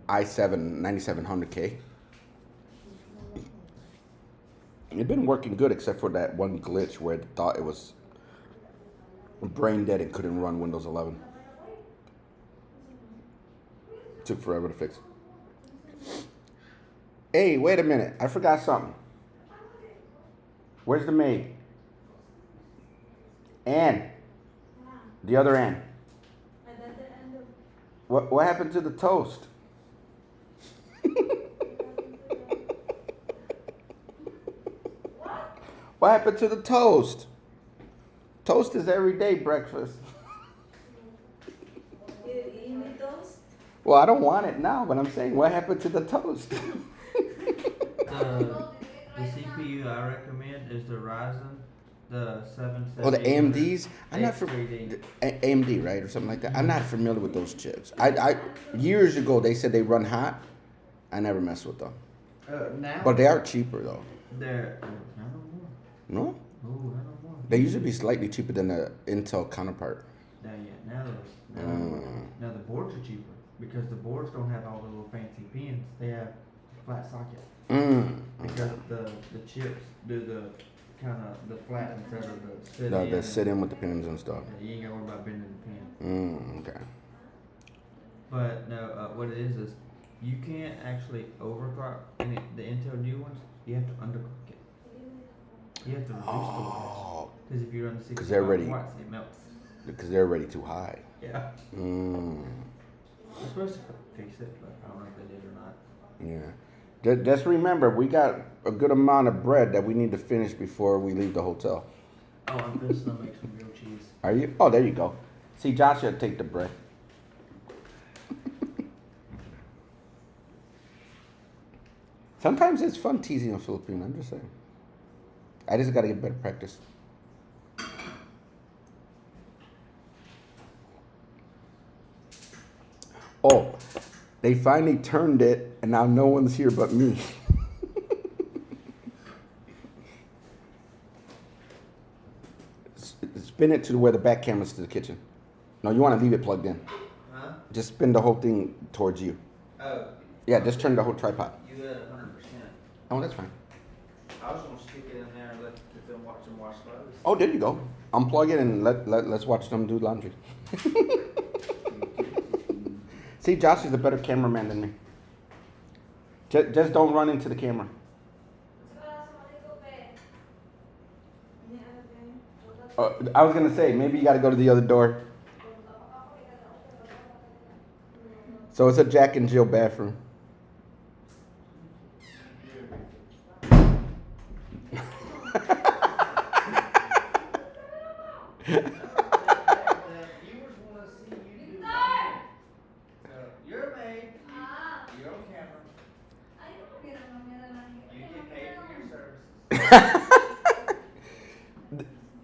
i7 9700K. It's been working good except for that one glitch where it thought it was brain dead and couldn't run Windows 11. Took forever to fix. Hey, wait a minute. I forgot something. Where's the maid? Ann. The other Ann. What happened to the toast? What happened to the toast? Toast is everyday breakfast. You need toast? Well, I don't want it now, but I'm saying, what happened to the toast? The CPU I recommend is the Ryzen, the 7 Oh, the AMDs. I'm not for 3D. AMD, right, or something like that. I'm not familiar with those chips. I years ago they said they run hot. I never messed with them, Now but they are cheaper though. they're not no more. No, Oh, not no more. they usually be slightly cheaper than the Intel counterpart. Now, yeah, now the boards are cheaper because the boards don't have all the little fancy pins. They have flat socket because the chips do the kind of the flat instead of the sit in. The sit in with the pins and stuff. Yeah, you ain't gotta worry about bending the pin. Okay. But no, what it is you can't actually overclock the Intel new ones. You have to underclock it. You have to reduce the wattage. Oh, Because if you run the 60 'Cause they're ready. watts, it melts. because they're already too high. Yeah. Mm. They're supposed to fix it, but I don't know if they did or not. Yeah. Just remember, we got a good amount of bread that we need to finish before we leave the hotel. Oh, I'm just gonna make some grilled cheese. Are you? Oh, there you go. See, Josh should take the bread. Sometimes it's fun teasing a Filipino. I'm just saying. I just gotta get better practice. Oh, they finally turned it, and now no one's here but me. Spin it to where the back camera's to the kitchen. No, you want to leave it plugged in. Huh? Just spin the whole thing towards you. Oh, Yeah, just turn the whole tripod. you had 100%. Oh, that's fine. I was gonna stick it in there and let them watch them wash clothes. Oh, there you go. Unplug it and let's watch them do laundry. See, Josh is a better cameraman than me. Just don't run into the camera. I was gonna say maybe you got to go to the other door. So it's a Jack and Jill bathroom. Viewers wanna see you do that. You're a maid. You're on camera. You get paid for your services.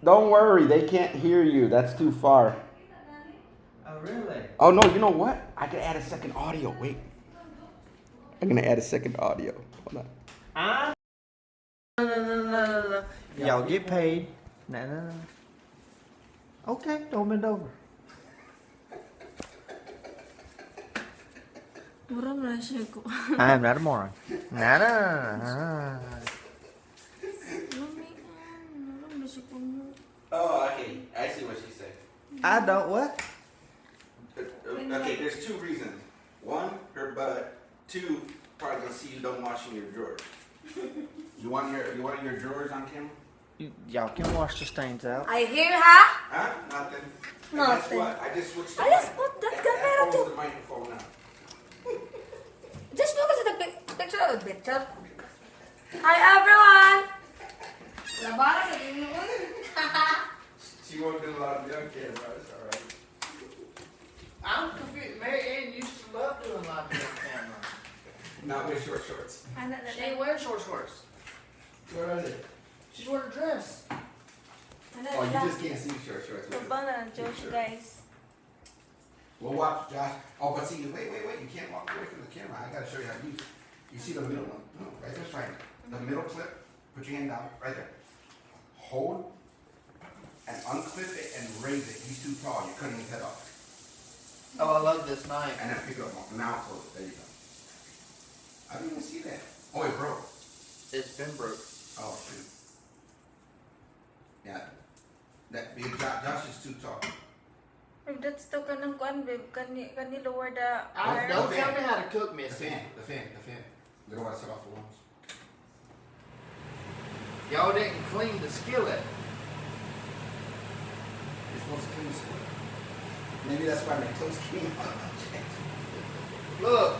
Don't worry, they can't hear you. That's too far. Oh, really? Oh no, you know what? I can add a second audio. Wait. I'm gonna add a second audio. Hold on. No. Y'all get paid. No. Okay, don't bend over. Murang na siya ko. I'm not a moron. No. Murang na siya ko. Oh, okay. I see what she's saying. I don't what? Okay, there's two reasons. One, her butt. Two, probably gonna see you don't washing your drawers. You want your drawers on camera? Y'all can wash the stains out. I hear her. Huh? Nothing. And Nothing. guess what? I just switched. I just put that camera to to- the microphone now. Just focus at the picture. Hi everyone. Labara sa tingin mo. She won't do a lot of young camera. It's all right. I'm confused. Mary Ann used to love doing live on camera. Not with short shorts. She ain't wearing shorts. Where are they? She's wearing a dress. Oh, you just can't see short shorts. with it. Josh, guys. We'll watch, Josh. Oh, but see, wait. You can't walk away from the camera. I gotta show you how to use it. You see the middle one? No, right there's right. The middle clip. Put your hand down, right there. Hold and unclip it and raise it. He's too tall. You're cutting his head off. Oh, I love this knife. And then pick up one. Now close it. There you go. I didn't even see that. Oh, it broke. It's been broke. Oh, shoot. Yeah. That big Josh is too tall. That's to ka ng kuan, babe. Kani lower the Don't tell me how to cook, The Missy. fan. We don't want to set off the alarms. Y'all didn't clean the skillet. You're supposed to clean the split. Maybe that's why my toes came out. Look.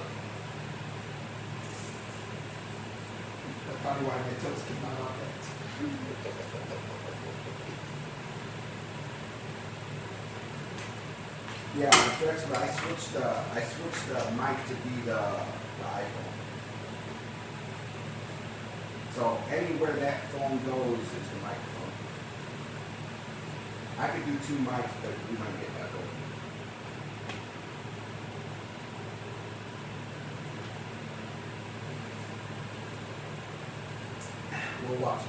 That's probably why my toes came out like that. Yeah, Drexler, I switched the mic to be the iPhone. So anywhere that phone goes is the microphone. I could do two mics, but we might get echo. We'll watch.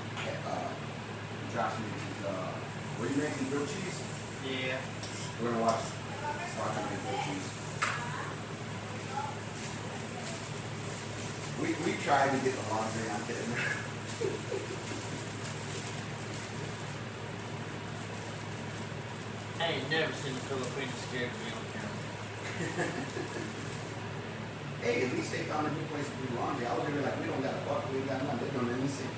Josh makes were you making grilled cheese? Yeah. We're gonna watch Sasha make grilled cheese. We tried to get the laundry. I'm kidding. I ain't never seen the Filipinos scared to be on camera. Hey, at least they found a new place to do laundry. I was gonna be like, we don't got a bucket, we got nothing. They don't let me see.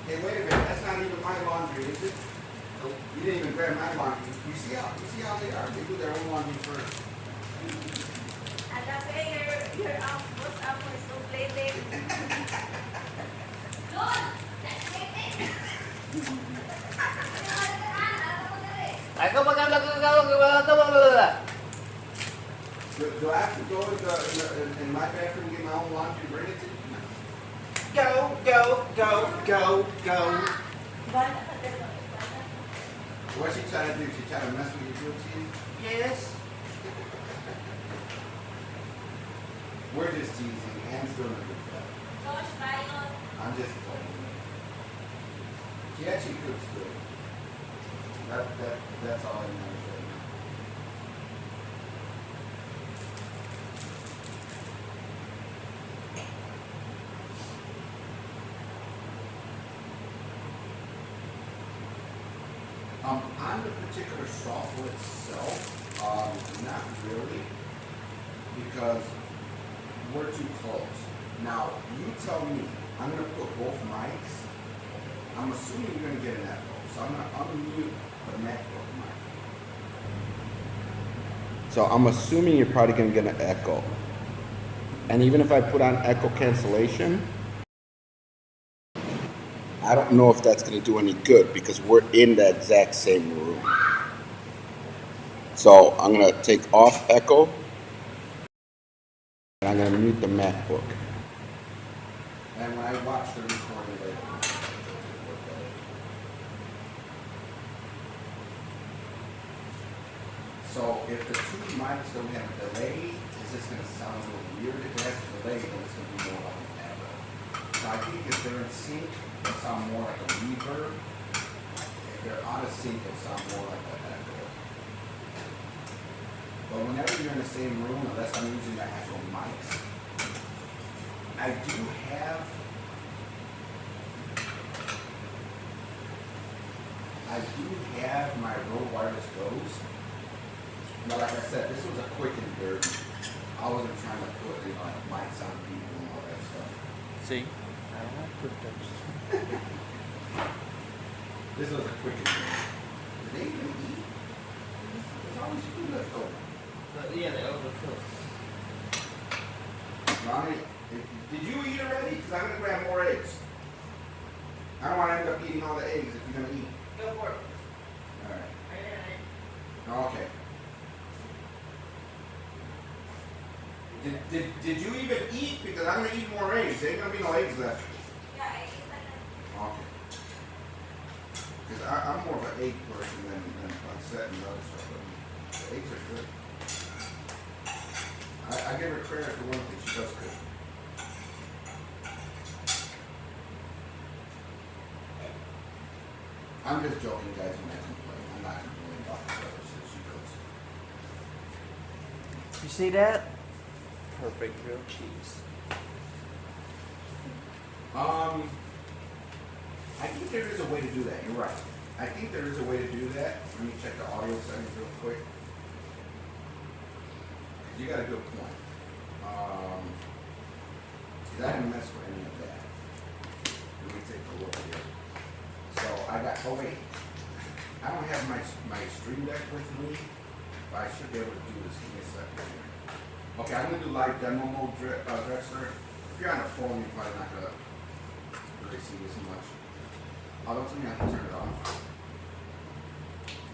Hey, wait a minute, that's not even my laundry, is it? Oh, you didn't even grab my laundry. You see how they are? They do their own laundry first. Your what's up for so plating? Ako magkakaw. Do I have to go in my bathroom and get my own laundry and bring it to you? No. Go. What's she trying to do? She trying to mess with your grilled cheese? Yes. We're just teasing. Anne's doing a good job. I'm just playing. She actually cooks good. That's all I know right now. On the particular software itself, not really, because we're too close. Now, you tell me, I'm going to put both mics. I'm assuming you're going to get an echo, so I'm going to unmute the MacBook mic. So I'm assuming you're probably going to get an echo. And even if I put on echo cancellation, I don't know if that's going to do any good because we're in the exact same room. So I'm going to take off echo and I'm going to mute the MacBook. And when I watch the recording later, so if the two mics don't have a delay, it's just going to sound a little weird. If it has a delay, then it's going to be more like an echo. So I think if they're in sync, it'll sound more like a reverb. If they're out of sync, it'll sound more like an echo. But whenever you're in the same room, unless I'm using the actual mics, I do have my Rode Wireless Go's. But like I said, this was a quick and dirty. I wasn't trying to put like mics on people and all that stuff. See? I don't want to put those. This was a quick and dirty. Did they even eat? There's always food left over. But yeah, they overcooked. Ronnie, did you eat already? Because I'm going to grab more eggs. I don't want to end up eating all the eggs if you're going to eat. Go for it. Alright. Okay. Did you even eat? Because I'm going to eat more eggs. There ain't going to be no eggs left. Okay. Because I'm more of an egg person than set and other stuff. But the eggs are good. I give her credit for one thing. She does good. I'm just joking, guys, when I complain. I'm not complaining about the services she goes. You see that? Perfect grilled cheese. I think there is a way to do that. You're right. I think there is a way to do that. Let me check the audio settings real quick. You got a good point. I didn't mess with any of that. Let me take a look here. So I got, oh wait, I don't have my stream deck with me, but I should be able to do this. Give me a second here. Okay, I'm gonna do live demo mode, Drexler. If you're on a phone, you're probably not gonna really see this much. Although to me, I can turn it off.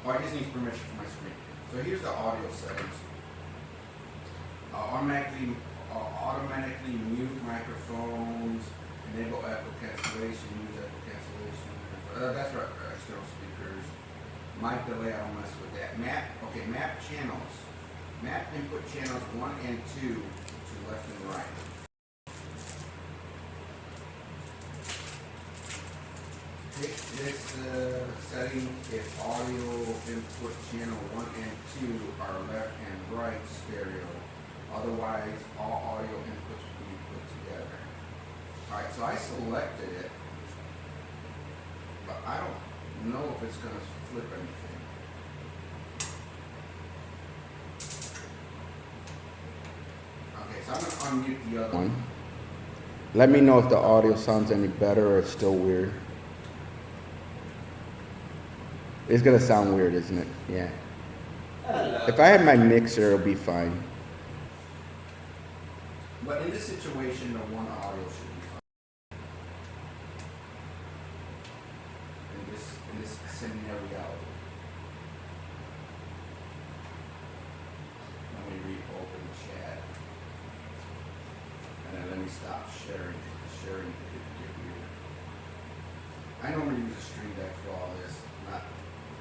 Oh, I just need permission from my screen. So here's the audio settings. Automatically mute microphones, enable echo cancellation, use echo cancellation. That's right, external speakers. Mic delay, I don't mess with that. Map channels. Map input channels 1 and 2 to left and right. This setting is audio input channel 1 and 2 are left and right stereo. Otherwise, all audio inputs will be put together. Alright, so I selected it, but I don't know if it's going to flip anything. Okay, so I'm going to unmute the other one. Let me know if the audio sounds any better or it's still weird. It's going to sound weird, isn't it? Yeah. If I had my mixer, it'll be fine. But in this situation, the one audio should be fine. In this scenario. Let me reopen the chat. And then let me stop sharing. Sharing could get weird. I normally use a stream deck for all this, not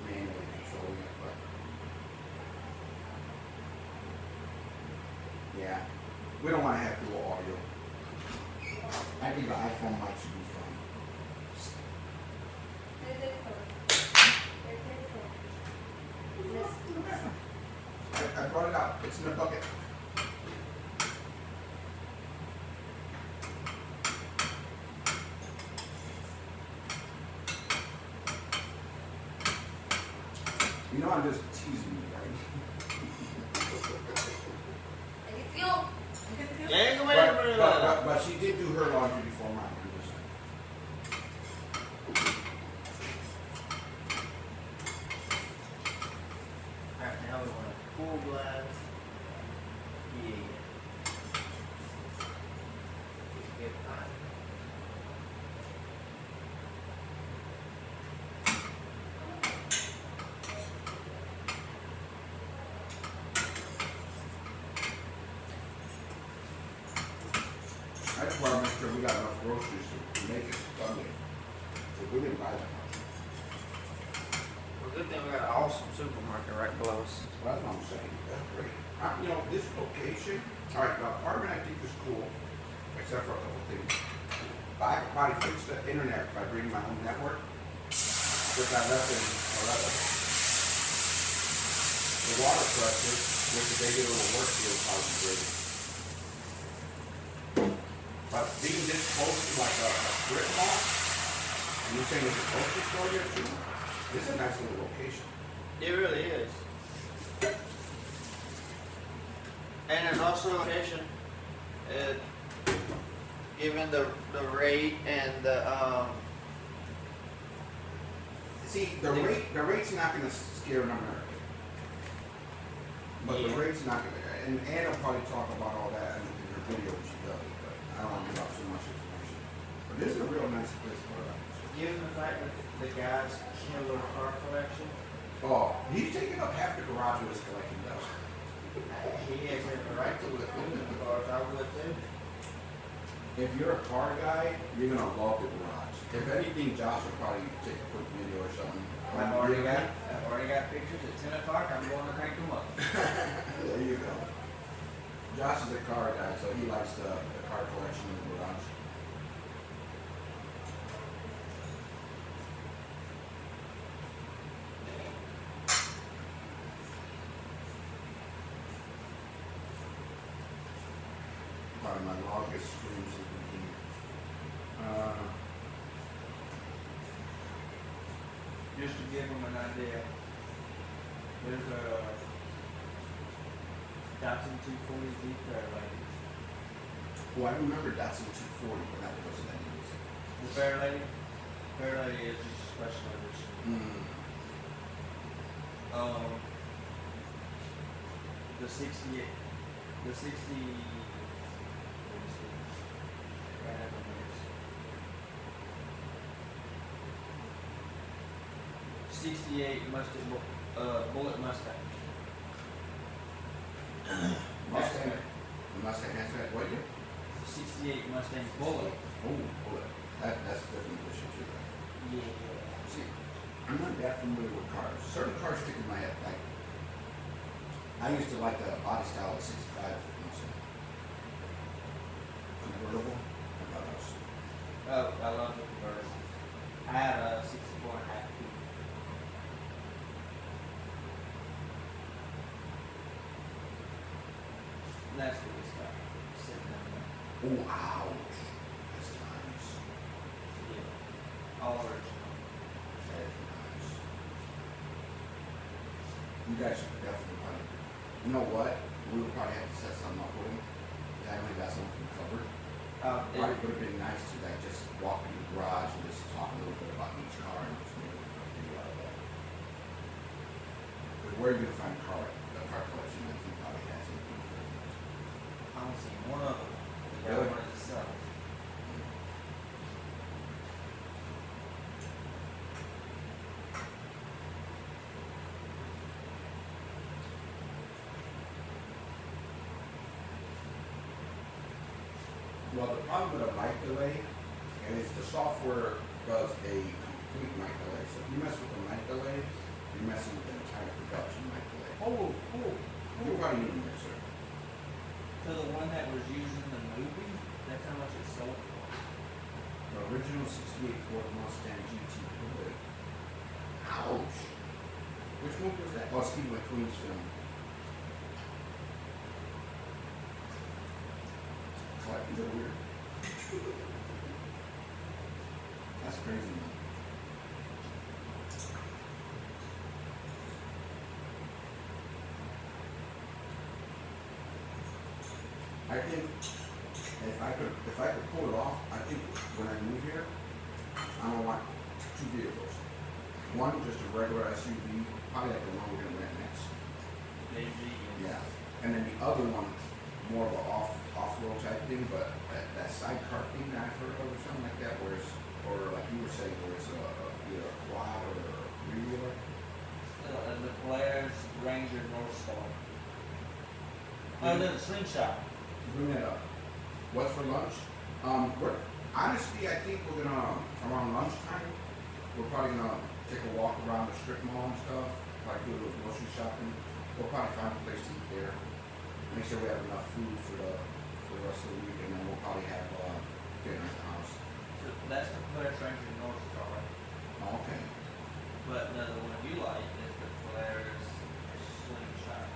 manually controlling it, but yeah. We don't want to have dual audio. I think the iPhone mic should be fine. I brought it out. It's in the bucket. You know I'm just teasing you, right? But she did do her laundry before mine. Alright, now we want a full blast. Yeah. Get hot. I just want to make sure we got enough groceries to make it Sunday. So we didn't buy that much. Well, good thing we got an awesome supermarket right below us. Well, that's what I'm saying. That's great. You know, this location, all right, the apartment I think is cool, except for a couple things. But I could probably fix the internet by bringing my own network, which I left in 11. The water pressure, which if they did a little work here, would probably be great. But being this close to like a strip mall, and you're saying there's a grocery store here too, this is a nice little location. It really is. And it's also a location, given the rate and the See, the rate's not gonna scare an American. But the rate's not gonna, and Ann will probably talk about all that in her video when she does it, but I don't wanna give out too much information. But this is a real nice place for that. given the fact that the guy's killer car collection, Oh, he's taking up half the garage with his collection though. he has every right to with me in the cars. I would too. If you're a car guy, you're gonna love the garage. If anything, Josh will probably take a quick video or something. I've already got pictures at 10 o'clock. I'm going to crank them up. There you go. Josh is a car guy, so he likes the car collection in the garage. Probably my longest stream since we came. Just to give them an idea, there's a Datsun 240Z Fairlady. Well, I remember Datsun 240, but that wasn't that easy. The Fairlady is just a special edition. The 60, let me see. '68 Bullet Mustang. Mustang. Mustang hatchback. What year? '68 Mustang Bullet. Oh, boy. That's a different issue too. Right? Yeah. See, I'm not that familiar with cars. Certain cars stick in my head. Like, I used to like the body style of the '65 Mustang. Convertible. I thought that was. Oh, I love the convertibles. I had a 64 and a half Coupe. That's what it's got. Sitting down there. Oh, ouch. That's nice. Yeah. All original. Very nice. You guys should definitely probably. You know what? We would probably have to set something up with him. I only got something covered. It would have been nice to like just walk in the garage and just talk a little bit about each car and just maybe figure out that. But where are you gonna find a car collection that he probably has anything for you? I don't see one of them. The guy Really? wanted to sell it. Well, the problem with a mic delay is the software does a complete mic delay. So if you mess with a mic delay, you're messing with the entire production mic delay. Oh, You probably need a mixer. So the one that was used in the movie, that's how much it sold for. The original '68 Ford Mustang GT Bullet. Ouch. Which movie was that? Oh, Steve McQueen's film. Like, is it weird? That's crazy, man. I think if I could pull it off, I think when I move here, I'm gonna want two vehicles. One just a regular SUV, probably like the one we're gonna rent next. Yeah. And then the other one, more of a off-road type thing, but that sidecar thing that I've heard of or something like that, where it's, or like you were saying, where it's either a quad or a three-wheeler. The Polaris Ranger North Star. Oh, the Slingshot. Bring that up. What's for lunch? Honestly, I think we're gonna, around lunchtime, we're probably gonna take a walk around the strip mall and stuff, probably do a little grocery shopping. We'll probably find a place to eat there. Make sure we have enough food for the rest of the week, and then we'll probably have dinner at the house. So that's the Polaris Ranger North Star. Okay. But the one you like is the Polaris Slingshot.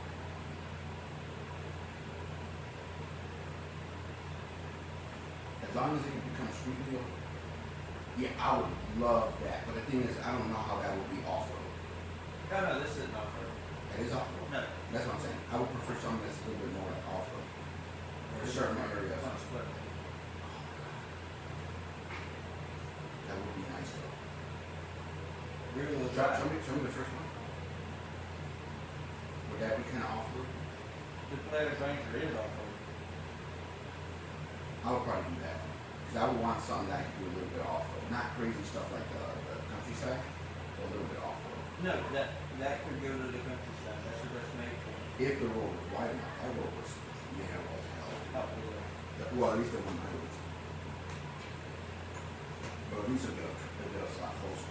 As long as it can become street meal, yeah, I would love that. But the thing is, I don't know how that would be off-road. No, this isn't off-road. It is off-road. No. That's what I'm saying. I would prefer something that's a little bit more like off-road for certain areas. On a split. That would be nice though. Rear-wheel Show drive. me the first one. Would that be kind of off-road? The Polaris Ranger is off-road. I would probably do that. Because I would want something that I could do a little bit off-road. Not crazy stuff like the countryside, but a little bit off-road. No, that could go to the countryside. That's what that's made for. If the road was wide enough, that road was narrow as hell. Oh, yeah. Well, at least the one I was. But at least it'll get us a lot closer.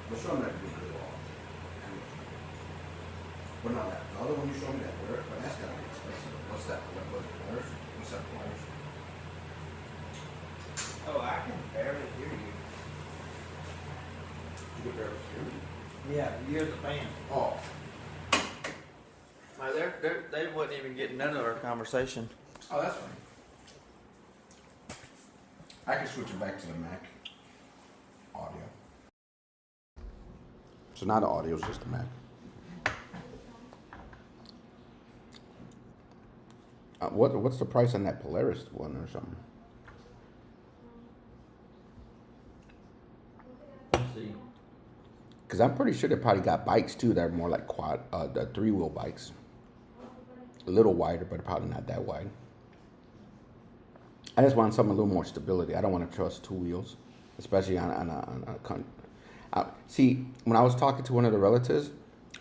But some that would be good off. But no, the other one you showed me, but that's gotta be expensive. What's that? What was it? Polaris? What's that Polaris? Oh, I can barely hear you. You could barely hear me. Yeah, you're the fan. Oh, Like they wouldn't even get none of our conversation. oh, that's fine. I can switch it back to the Mac audio. So now the audio is just the Mac. What's the price on that Polaris one or something? Let's see. Because I'm pretty sure they probably got bikes too that are more like the three-wheel bikes. A little wider, but probably not that wide. I just want something a little more stability. I don't want to trust two wheels. especially on a see, when I was talking to one of the relatives,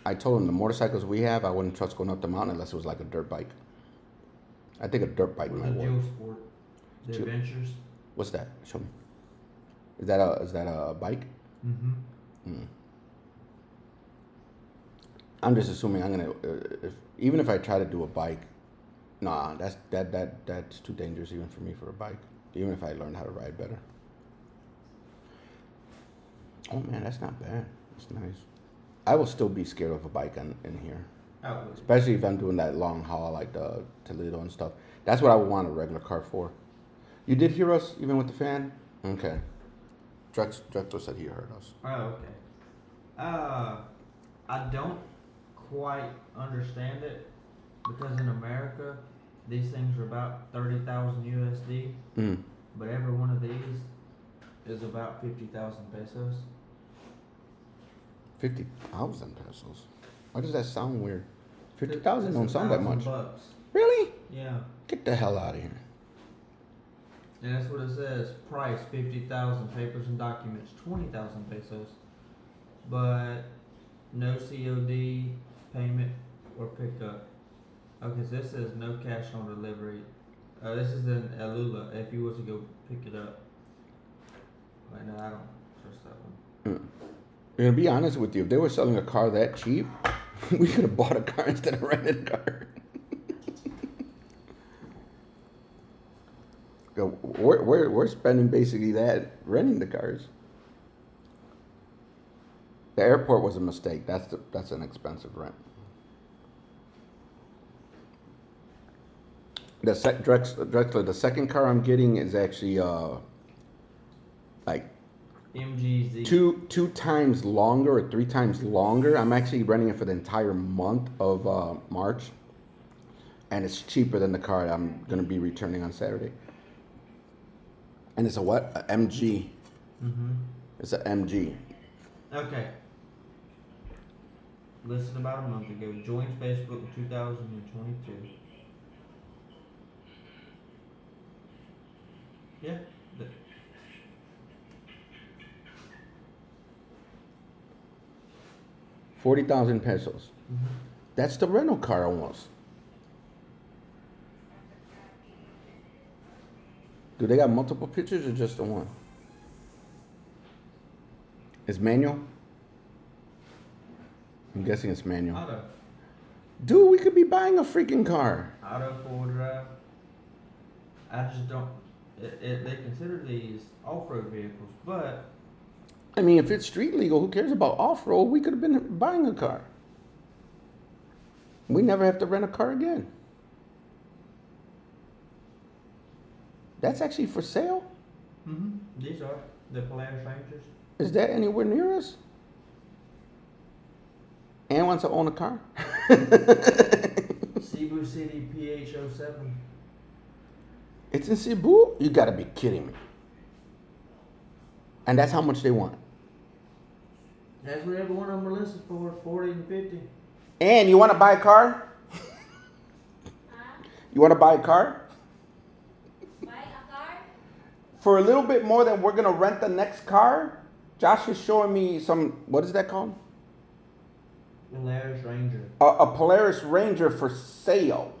I told him the motorcycles we have, I wouldn't trust going up the mountain unless it was like a dirt bike. I think a dirt bike With might the work. dual sport, the Two- adventures. What's that? Show me. Is that a bike? Mm-hmm. I'm just assuming I'm gonna even if I try to do a bike, nah, that's too dangerous even for me for a bike. Even if I learned how to ride better. Oh man, that's not bad. That's nice. I will still be scared of a bike in here, I would. especially if I'm doing that long haul like the Toledo and stuff. That's what I would want a regular car for. You did hear us even with the fan? Okay. Drexler said he heard us. Oh, okay. I don't quite understand it because in America, these things are about 30,000 USD, Mm. but every one of these is about 50,000 pesos. 50,000 pesos. Why does that sound weird? 50,000 don't That's sound that $1,000 much. bucks. Really? Yeah, Get the hell out of here. and that's what it says. Price 50,000. Papers and documents 20,000 pesos, but no COD payment or pickup. Okay, so this says no cash on delivery. This is in Alula. If you was to go pick it up, right now I don't trust that one. I'm gonna be honest with you. If they were selling a car that cheap, we could have bought a car instead of rented a car. Yo, we're spending basically that renting the cars. The airport was a mistake. That's an expensive rent. Drexler, the second car I'm getting is actually like MGZ. two times longer or 3 times longer. I'm actually renting it for the entire month of March, and it's cheaper than the car that I'm gonna be returning on Saturday. And it's a what? A MG. Mm-hmm. It's a MG. Okay. Listed about a month ago. Joined Facebook in 2022. Yeah. 40,000 pesos. Mm-hmm. That's the rental car almost. Do they got multiple pictures or just the one? It's manual? I'm guessing it's manual. Auto. Dude, we could be buying a freaking car. Auto 4-drive. I just don't. They consider these off-road vehicles, but I mean, if it's street legal, who cares about off-road? We could have been buying a car. We never have to rent a car again. That's actually for sale? these are the Polaris Rangers. Is that anywhere near us? Ann wants to own a car? Cebu City PH07. It's in Cebu? You gotta be kidding me. And that's how much they want. That's what every one of them are listed for, 40 and 50. And you wanna buy a car? You wanna buy a car? Buy a car? For a little bit more than we're gonna rent the next car, Josh is showing me some, what is that called? Polaris Ranger. A Polaris Ranger for sale.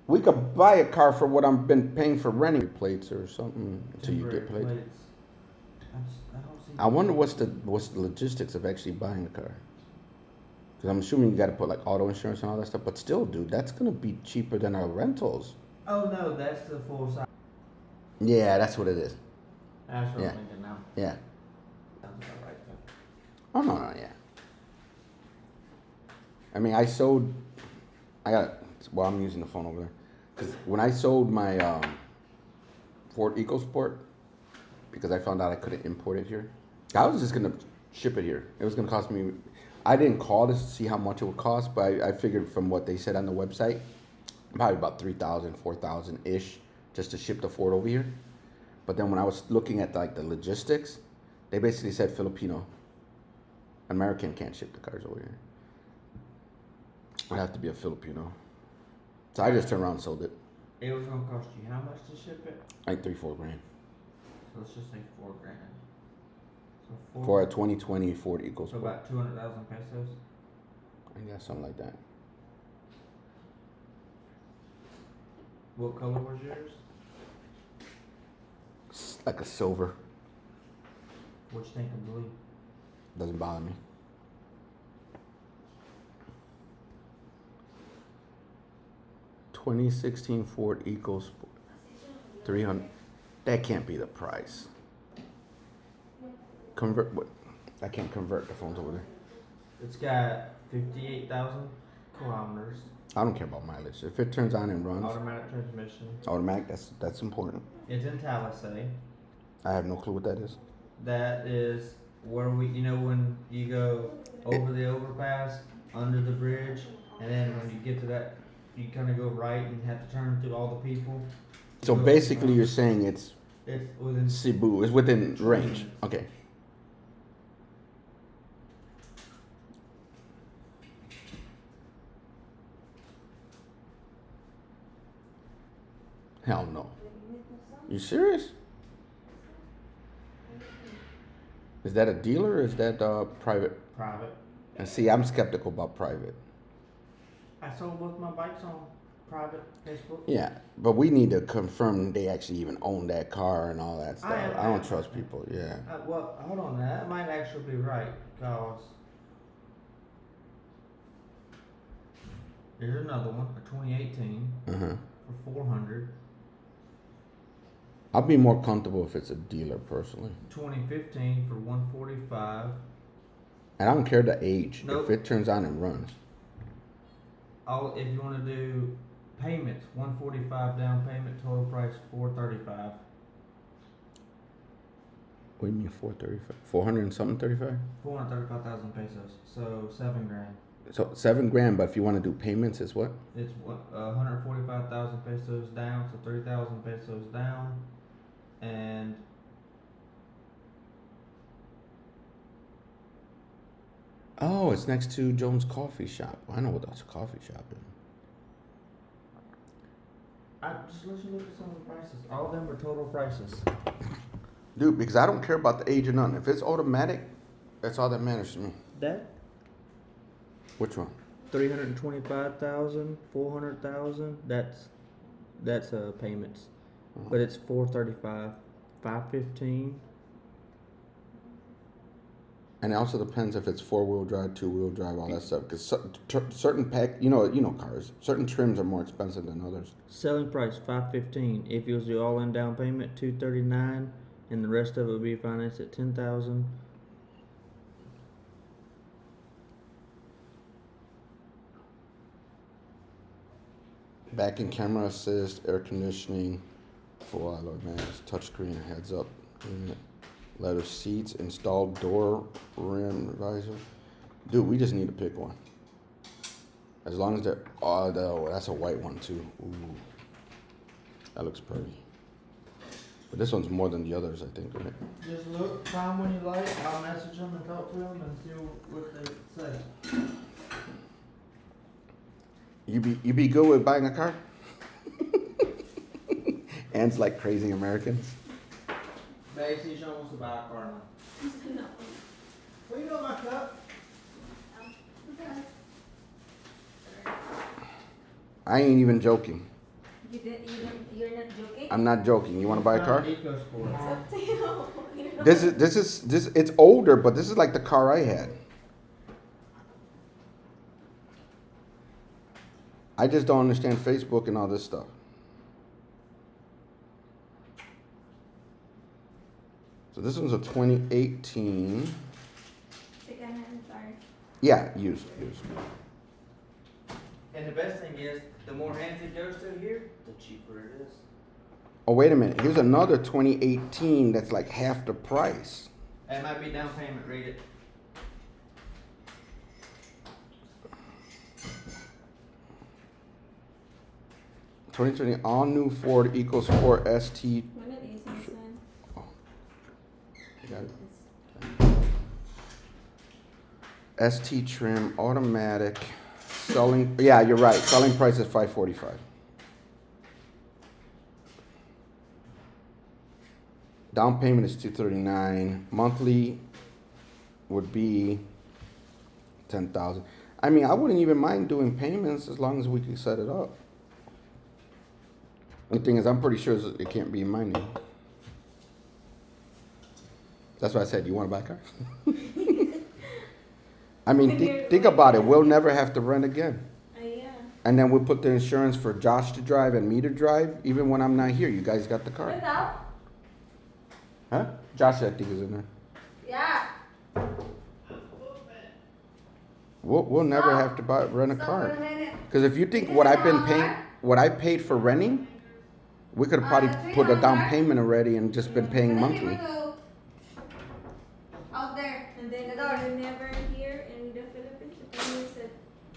We could buy a car for what I've been paying for renting plates or something until you get Temporary plates. plates. I don't see. I wonder what's the logistics of actually buying a car. Because I'm assuming you got to put like auto insurance and all that stuff. But still, dude, that's gonna be cheaper than our rentals. Oh no, that's the full size. Yeah, that's what it is. That's what Yeah. I'm thinking now. Yeah. Sounds about right though. Oh no, yeah. I mean, I sold. Well, I'm using the phone over there. Because when I sold my Ford EcoSport, because I found out I couldn't import it here, I was just gonna ship it here. It was gonna cost me. I didn't call to see how much it would cost, but I figured from what they said on the website, probably about 3,000, 4,000 ish, just to ship the Ford over here. But then when I was looking at like the logistics, they basically said Filipino, American can't ship the cars over here. I have to be a Filipino. So I just turned around and sold it. It was gonna cost you how much to ship it? Like $3-4 grand. So let's just say $4,000. So For a 2020 Ford so EcoSport. about 200,000 pesos. I guess something like that. What color was yours? It's like a silver. What you think of blue? Doesn't bother me. (2016) Ford EcoSport 300. That can't be the price. Convert what? I can't convert, the phone's over there. It's got 58,000 kilometers. I don't care about mileage. If it turns on and runs, Automatic transmission. automatic, that's important. It's in Talisay. I have no clue what that is. That is where when you go over the overpass, under the bridge, and then when you get to that, you kind of go right and have to turn through all the people. So Go- basically you're saying it's It's within. Cebu, it's within range. Okay. Hell no. You serious? Is that a dealer or is that private? Private. And see, I'm skeptical about private. I sold both my bikes on private Facebook. Yeah, but we need to confirm they actually even own that car and all that stuff. I don't trust people. Yeah. Well, hold on, that might actually be right, cause here's another one, a 2018 Uh-huh. for 400. I'll be more comfortable if it's a dealer personally. 2015 for 145. And I don't care the age. Nope. If it turns on and runs. If you want to do payments, 145 down payment, total price 435. What do you mean 435? 400 and something 35? 435,000 pesos, so $7,000. So $7,000, but if you want to do payments, it's what? It's 145,000 pesos down, so 3,000 pesos down, and Oh, it's next to Jones Coffee Shop. I know what that's a coffee shop is. I just let you look at some of the prices. All of them are total prices. Dude, because I don't care about the age or nothing. If it's automatic, that's all that matters to me. That Which one? 325,000, 400,000. That's payments, but it's 435, 515. And it also depends if it's 4-wheel drive, 2-wheel drive, all that stuff. Because certain pack, you know cars. Certain trims are more expensive than others. Selling price 515. If you was the all-in down payment 239, and the rest of it would be financed at 10,000. Back in camera assist, air conditioning, full alloy mags, touchscreen, heads up, leather seats, installed door rim visor. Dude, we just need to pick one. As long as they're, that's a white one too. Ooh, that looks pretty. But this one's more than the others, I think, right? Just look, find one you like. I'll message them and talk to them and see what they say. You be good with buying a car? Ants like crazy Americans. Basically, she wants to buy a car now. No. Well, you know my cup. I ain't even joking. You're not joking? I'm not joking. You want to buy a car? EcoSport. It's up to you. You know? This is it's older, but this is like the car I had. I just don't understand Facebook and all this stuff. So this one's a 2018. Second-hand car. Yeah, used. And the best thing is, the more hands it goes to here, the cheaper it is. Oh, wait a minute. Here's another 2018 that's like half the price. It might be down payment. Read it. $2020 all new Ford EcoSport ST. What it is inside? You got it. ST trim, automatic, selling. Yeah, you're right. Selling price is $545. down payment is $239. Monthly would be $10,000. I mean, I wouldn't even mind doing payments as long as we can set it up. The thing is, I'm pretty sure it can't be in my name. That's why I said, you want to buy a car? I mean, think about it. We'll never have to rent again. Yeah. And then we'll put the insurance for Josh to drive and me to drive, even when I'm not here. You guys got the car. Huh? Josh, I think, is in there. Yeah. We'll never have to rent a car. Because if you think what I've been paying, what I paid for renting, we could have probably put a down payment already and just been paying monthly. Out there. And then you're never here in the Philippines. And you said,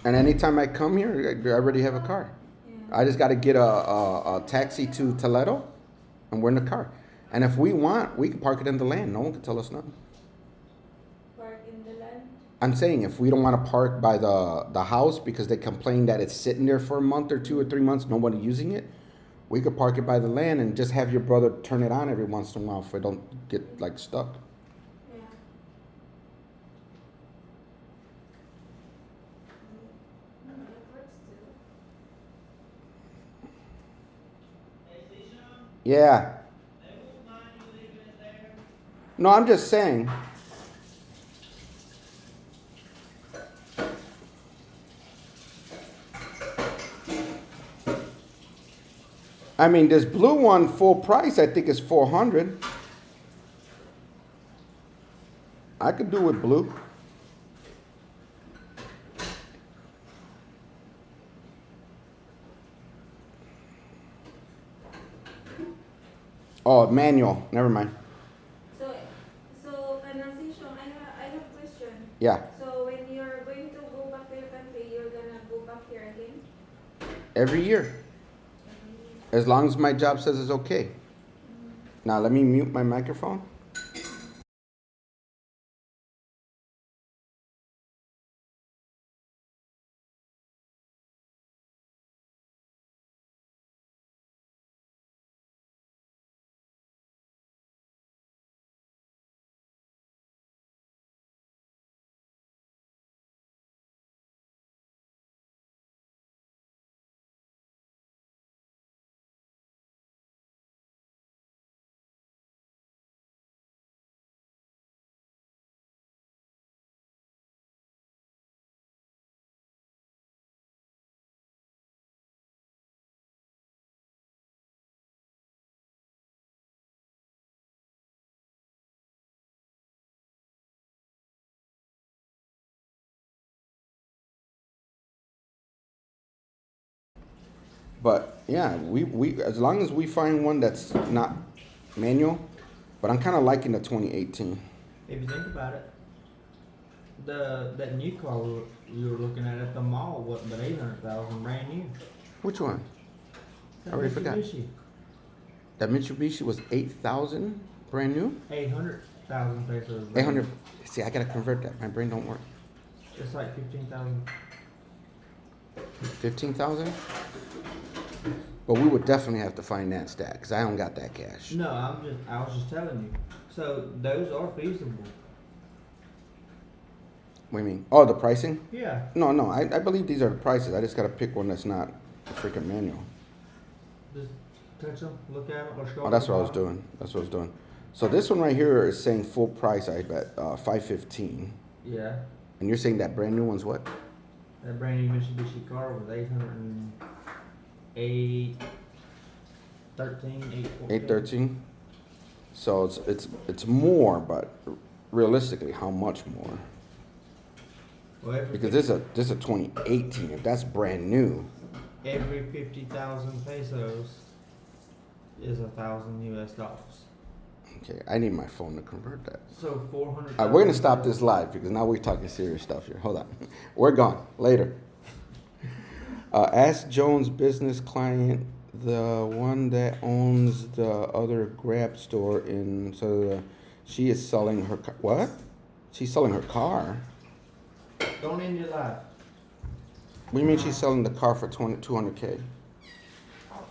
And anytime I come here, I already have a car. yeah. I just got to get a taxi to Toledo, and we're in the car. And if we want, we can park it in the land. No one can tell us nothing. Park in the land. I'm saying if we don't want to park by the house because they complain that it's sitting there for a month or 2 or 3 months, nobody using it, we could park it by the land and just have your brother turn it on every once in a while if we don't get like stuck. Yeah. That works too. Yeah. No, I'm just saying. I mean, this blue one, full price, I think is $400. I could do with blue. Oh, manual. Never mind. So Francisco, I have a question. Yeah. So when you're going to go back to your country, you're gonna go back here again? Every year. As long as my job says it's okay. Now let me mute my microphone. But yeah, we as long as we find one that's not manual, but I'm kind of liking the 2018. If you think about it, that new car you were looking at the mall wasn't but 800,000 brand new. Which one? That I already forgot. Mitsubishi, That Mitsubishi was 8,000 brand new. 800,000 pesos. 800. See, I gotta convert that. My brain don't work. It's like 15,000. 15,000. But we would definitely have to finance that because I don't got that cash. No, I was just telling you. So those are feasible. What do you mean? Oh, the pricing? Yeah. No. I believe these are the prices. I just gotta pick one that's not a freaking manual. Just touch them, look at them, or scroll. Oh, that's to what I the was bottom. doing. That's what I was doing. So this one right here is saying full price. I bet $515. Yeah. And you're saying that brand new one's what? That brand new Mitsubishi car was 808, 813. So it's more, but realistically, how much more? Well, Because this is a 2018. If that's brand new, every 50,000 pesos is $1,000 US. okay, I need my phone to convert that. So 400. All right, we're gonna stop this live because now we're talking serious stuff here. Hold on, we're gone later. Ask Jones' business client, the one that owns the other Grab store in. She is selling her what? She's selling her car. Don't end your life. What do you mean she's selling the car for 200K?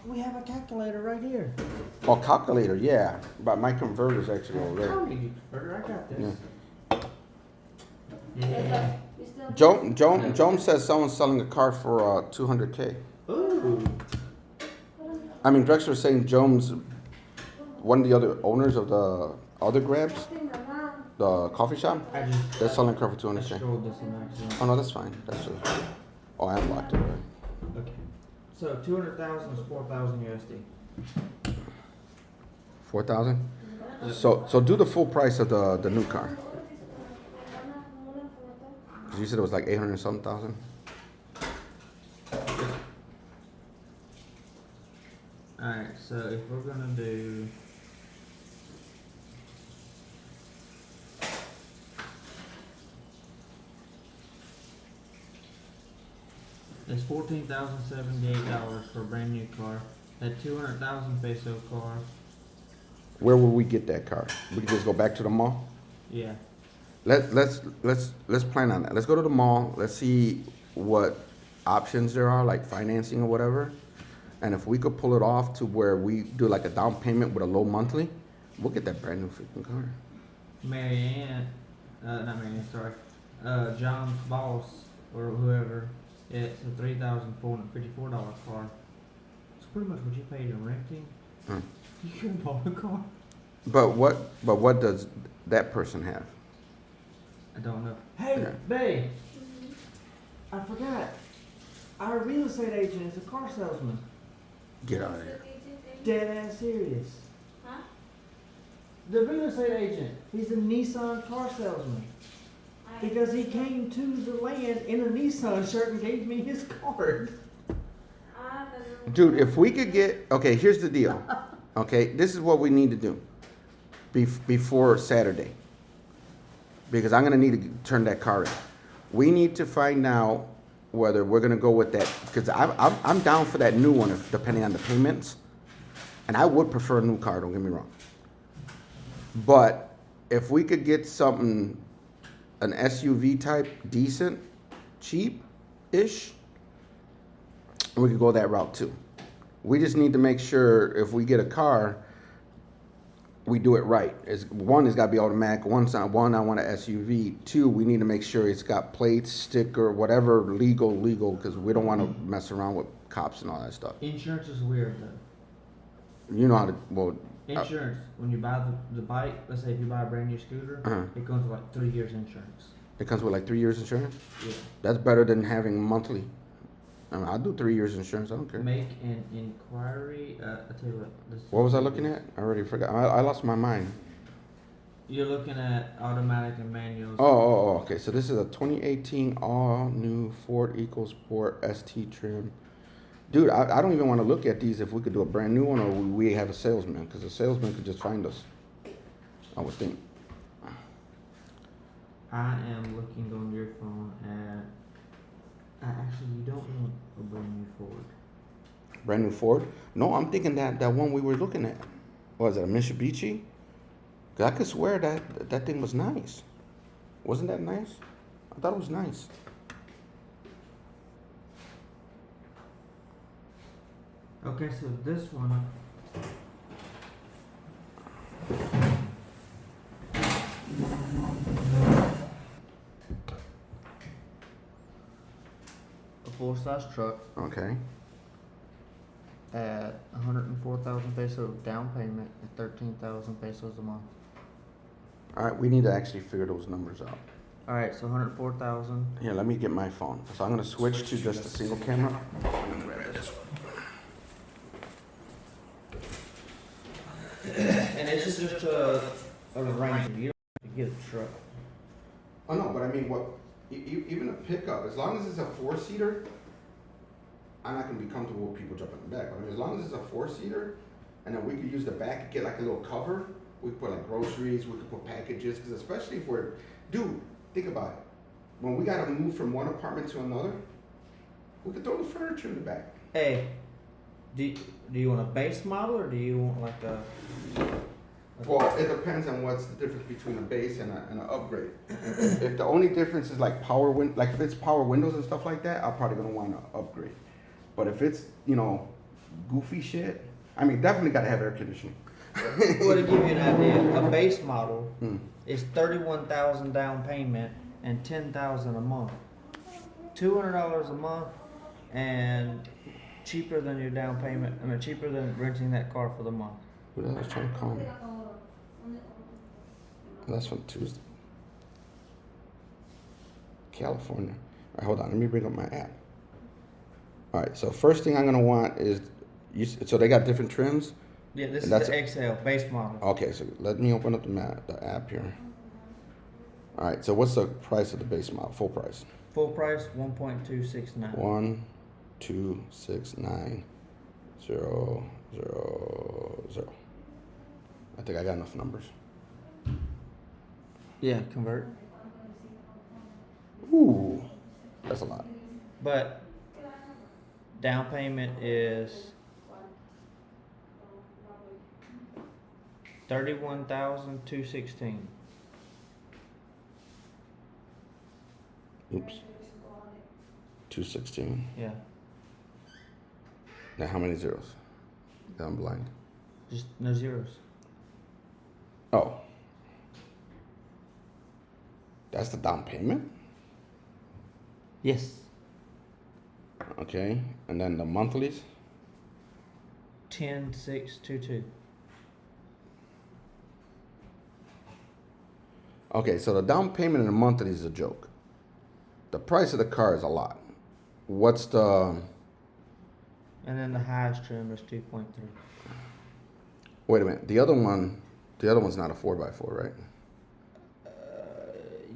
We have a calculator right here. Oh, calculator, yeah, but my converter's actually over I there. don't need you, converter. I got this. Yeah, Yeah. but you still Joan says someone's selling a car for 200K. Ooh. I mean, Drexler's saying Jones, one of the other owners of the other Grabs, the coffee shop, I just they're selling a car for I 200K. scrolled this on accident. Oh no, that's fine. That's just. Oh, I unlocked it already. Okay. So 200,000 is 4,000 USD. 4,000. So do the full price of the new car. 'Cause you said it was like 800 and something thousand. Alright, so if we're gonna do it's $14,078 for a brand new car. That 200,000 peso car, Where will we get that car? We can just go back to the mall. yeah. Let's plan on that. Let's go to the mall. Let's see what options there are, like financing or whatever. And if we could pull it off to where we do like a down payment with a low monthly, we'll get that brand new freaking car. Marianne, not Marianne, sorry. John's boss or whoever, it's a $3,454 car. It's pretty much what you paid in renting. Hmm. You could have bought a car. But what does that person have? I don't know. Hey, Yeah. babe, I forgot. Our real estate agent is a car salesman. Get out of here. Dead ass serious. Huh? The real estate agent, he's a Nissan car salesman. Because he came to the land in a Nissan shirt and gave me his card. Dude, if we could get, okay, here's the deal. Okay, this is what we need to do before Saturday. Because I'm gonna need to turn that car in. We need to find out whether we're gonna go with that, because I'm down for that new one, if, depending on the payments. And I would prefer a new car, don't get me wrong. But if we could get something, an SUV type, decent, cheap-ish, we could go that route too. We just need to make sure if we get a car, we do it right. One, it's got to be automatic. I want an SUV. Two, we need to make sure it's got plates, sticker, whatever legal, because we don't want to mess around with cops and all that stuff. Insurance is weird though. You know how to, well, Insurance, when you buy the bike, let's say if you buy a brand new scooter, Uh-huh. it comes with like 3 years insurance. it comes with like 3 years insurance. Yeah. That's better than having monthly. I mean, I'll do 3 years insurance. I don't care. Make an inquiry. I tell you what. What was I looking at? I already forgot. I lost my mind. You're looking at automatic and manuals. Oh, okay. So this is a 2018 all new Ford EcoSport ST trim. Dude, I don't even want to look at these if we could do a brand new one or we have a salesman, because the salesman could just find us. I would think. I am looking on your phone at. Actually, you don't want a brand new Ford. Brand new Ford? No, I'm thinking that one we were looking at. Was it a Mitsubishi? Cause I could swear that thing was nice. Wasn't that nice? I thought it was nice. Okay, so this one. A full-size truck Okay. at 104,000 pesos down payment and 13,000 pesos a month. All right, we need to actually figure those numbers out. All right, so 104,000. Here, let me get my phone. So I'm gonna switch to just a single camera. And this is just a Ranger. You don't have to get a truck. Oh no, but I mean, what? Even a pickup, as long as it's a 4-seater, I'm not gonna be comfortable with people jumping in the back. But I mean, as long as it's a 4-seater, and then we could use the back and get like a little cover. We could put like groceries. We could put packages. Because especially if we're, dude, think about it. When we gotta move from one apartment to another, we could throw the furniture in the back. Hey, do you want a base model or do you want like a? Well, it depends on what's the difference between a base and an upgrade. If the only difference is like like if it's power windows and stuff like that, I'm probably gonna want to upgrade. But if it's, goofy shit. I mean, definitely gotta have air conditioning. Well, to give you an idea, a base model Hmm. is 31,000 down payment and 10,000 a month. $200 a month, and cheaper than your down payment. I mean, cheaper than renting that car for the month. Who the hell is trying to call me? That's from Tuesday. California. All right, hold on. Let me bring up my app. All right. So first thing I'm gonna want is so they got different trims. Yeah, this And is that's the XL base model. Okay. So let me open up the app here. All right. So what's the price of the base model? Full price. Full price 1.269. 1,269,000. I think I got enough numbers. Yeah, convert. Ooh, that's a lot. But down payment is 31,216. Oops. 216. Yeah, Now how many zeros? I'm blind. just no zeros. Oh. That's the down payment? Yes, Okay. And then the monthlies? 10,622. Okay, so the down payment and the monthlies is a joke. The price of the car is a lot. What's the And then the highest trim is 2.3. wait a minute, the other one's not a 4x4, right?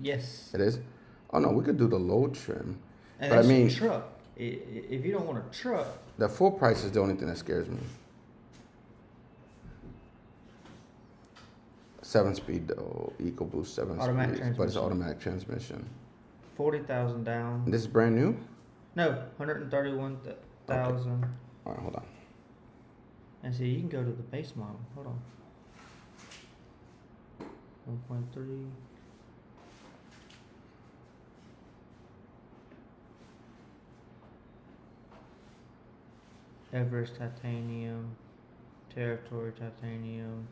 Yes. It is? Oh no, we could do the low trim. And But I that's mean- your truck. If you don't want a truck, The full price is the only thing that scares me. 7-speed though, EcoBoost 7 Automatic speeds, but it's transmission. automatic transmission. 40,000 down. And this is brand new? No, 131,000. All right, hold on. And see, you can go to the base model. Hold on. 1.3. Everest titanium, territory titanium,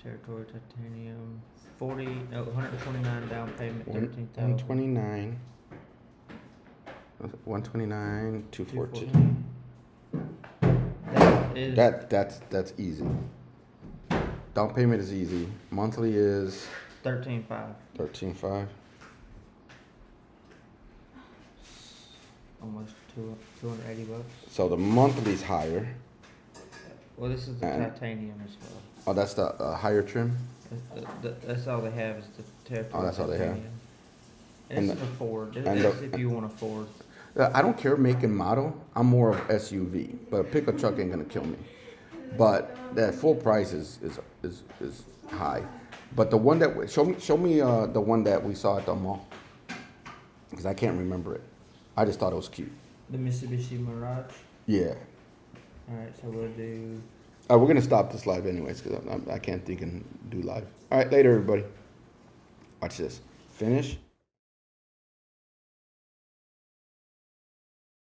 129 down payment, 13,000. 129. 129, 214. 214. That is That's easy. Down payment is easy. Monthly is 13.5. 13.5. Almost 280 bucks. So the monthly is higher. Well, this is the And- titanium as well. Oh, that's the higher trim. That's all they have is the territory. Oh, that's all they have. titanium. And And it's a Ford. and That's the- if you want a Ford. I don't care make and model. I'm more of SUV, but a pickup truck ain't gonna kill me. But that full price is high. But the one that show me the one that we saw at the mall, because I can't remember it. I just thought it was cute. The Mitsubishi Mirage. Yeah. All right, so we'll do. We're gonna stop this live anyways because I can't think and do live. All right, later everybody. Watch this. Finish.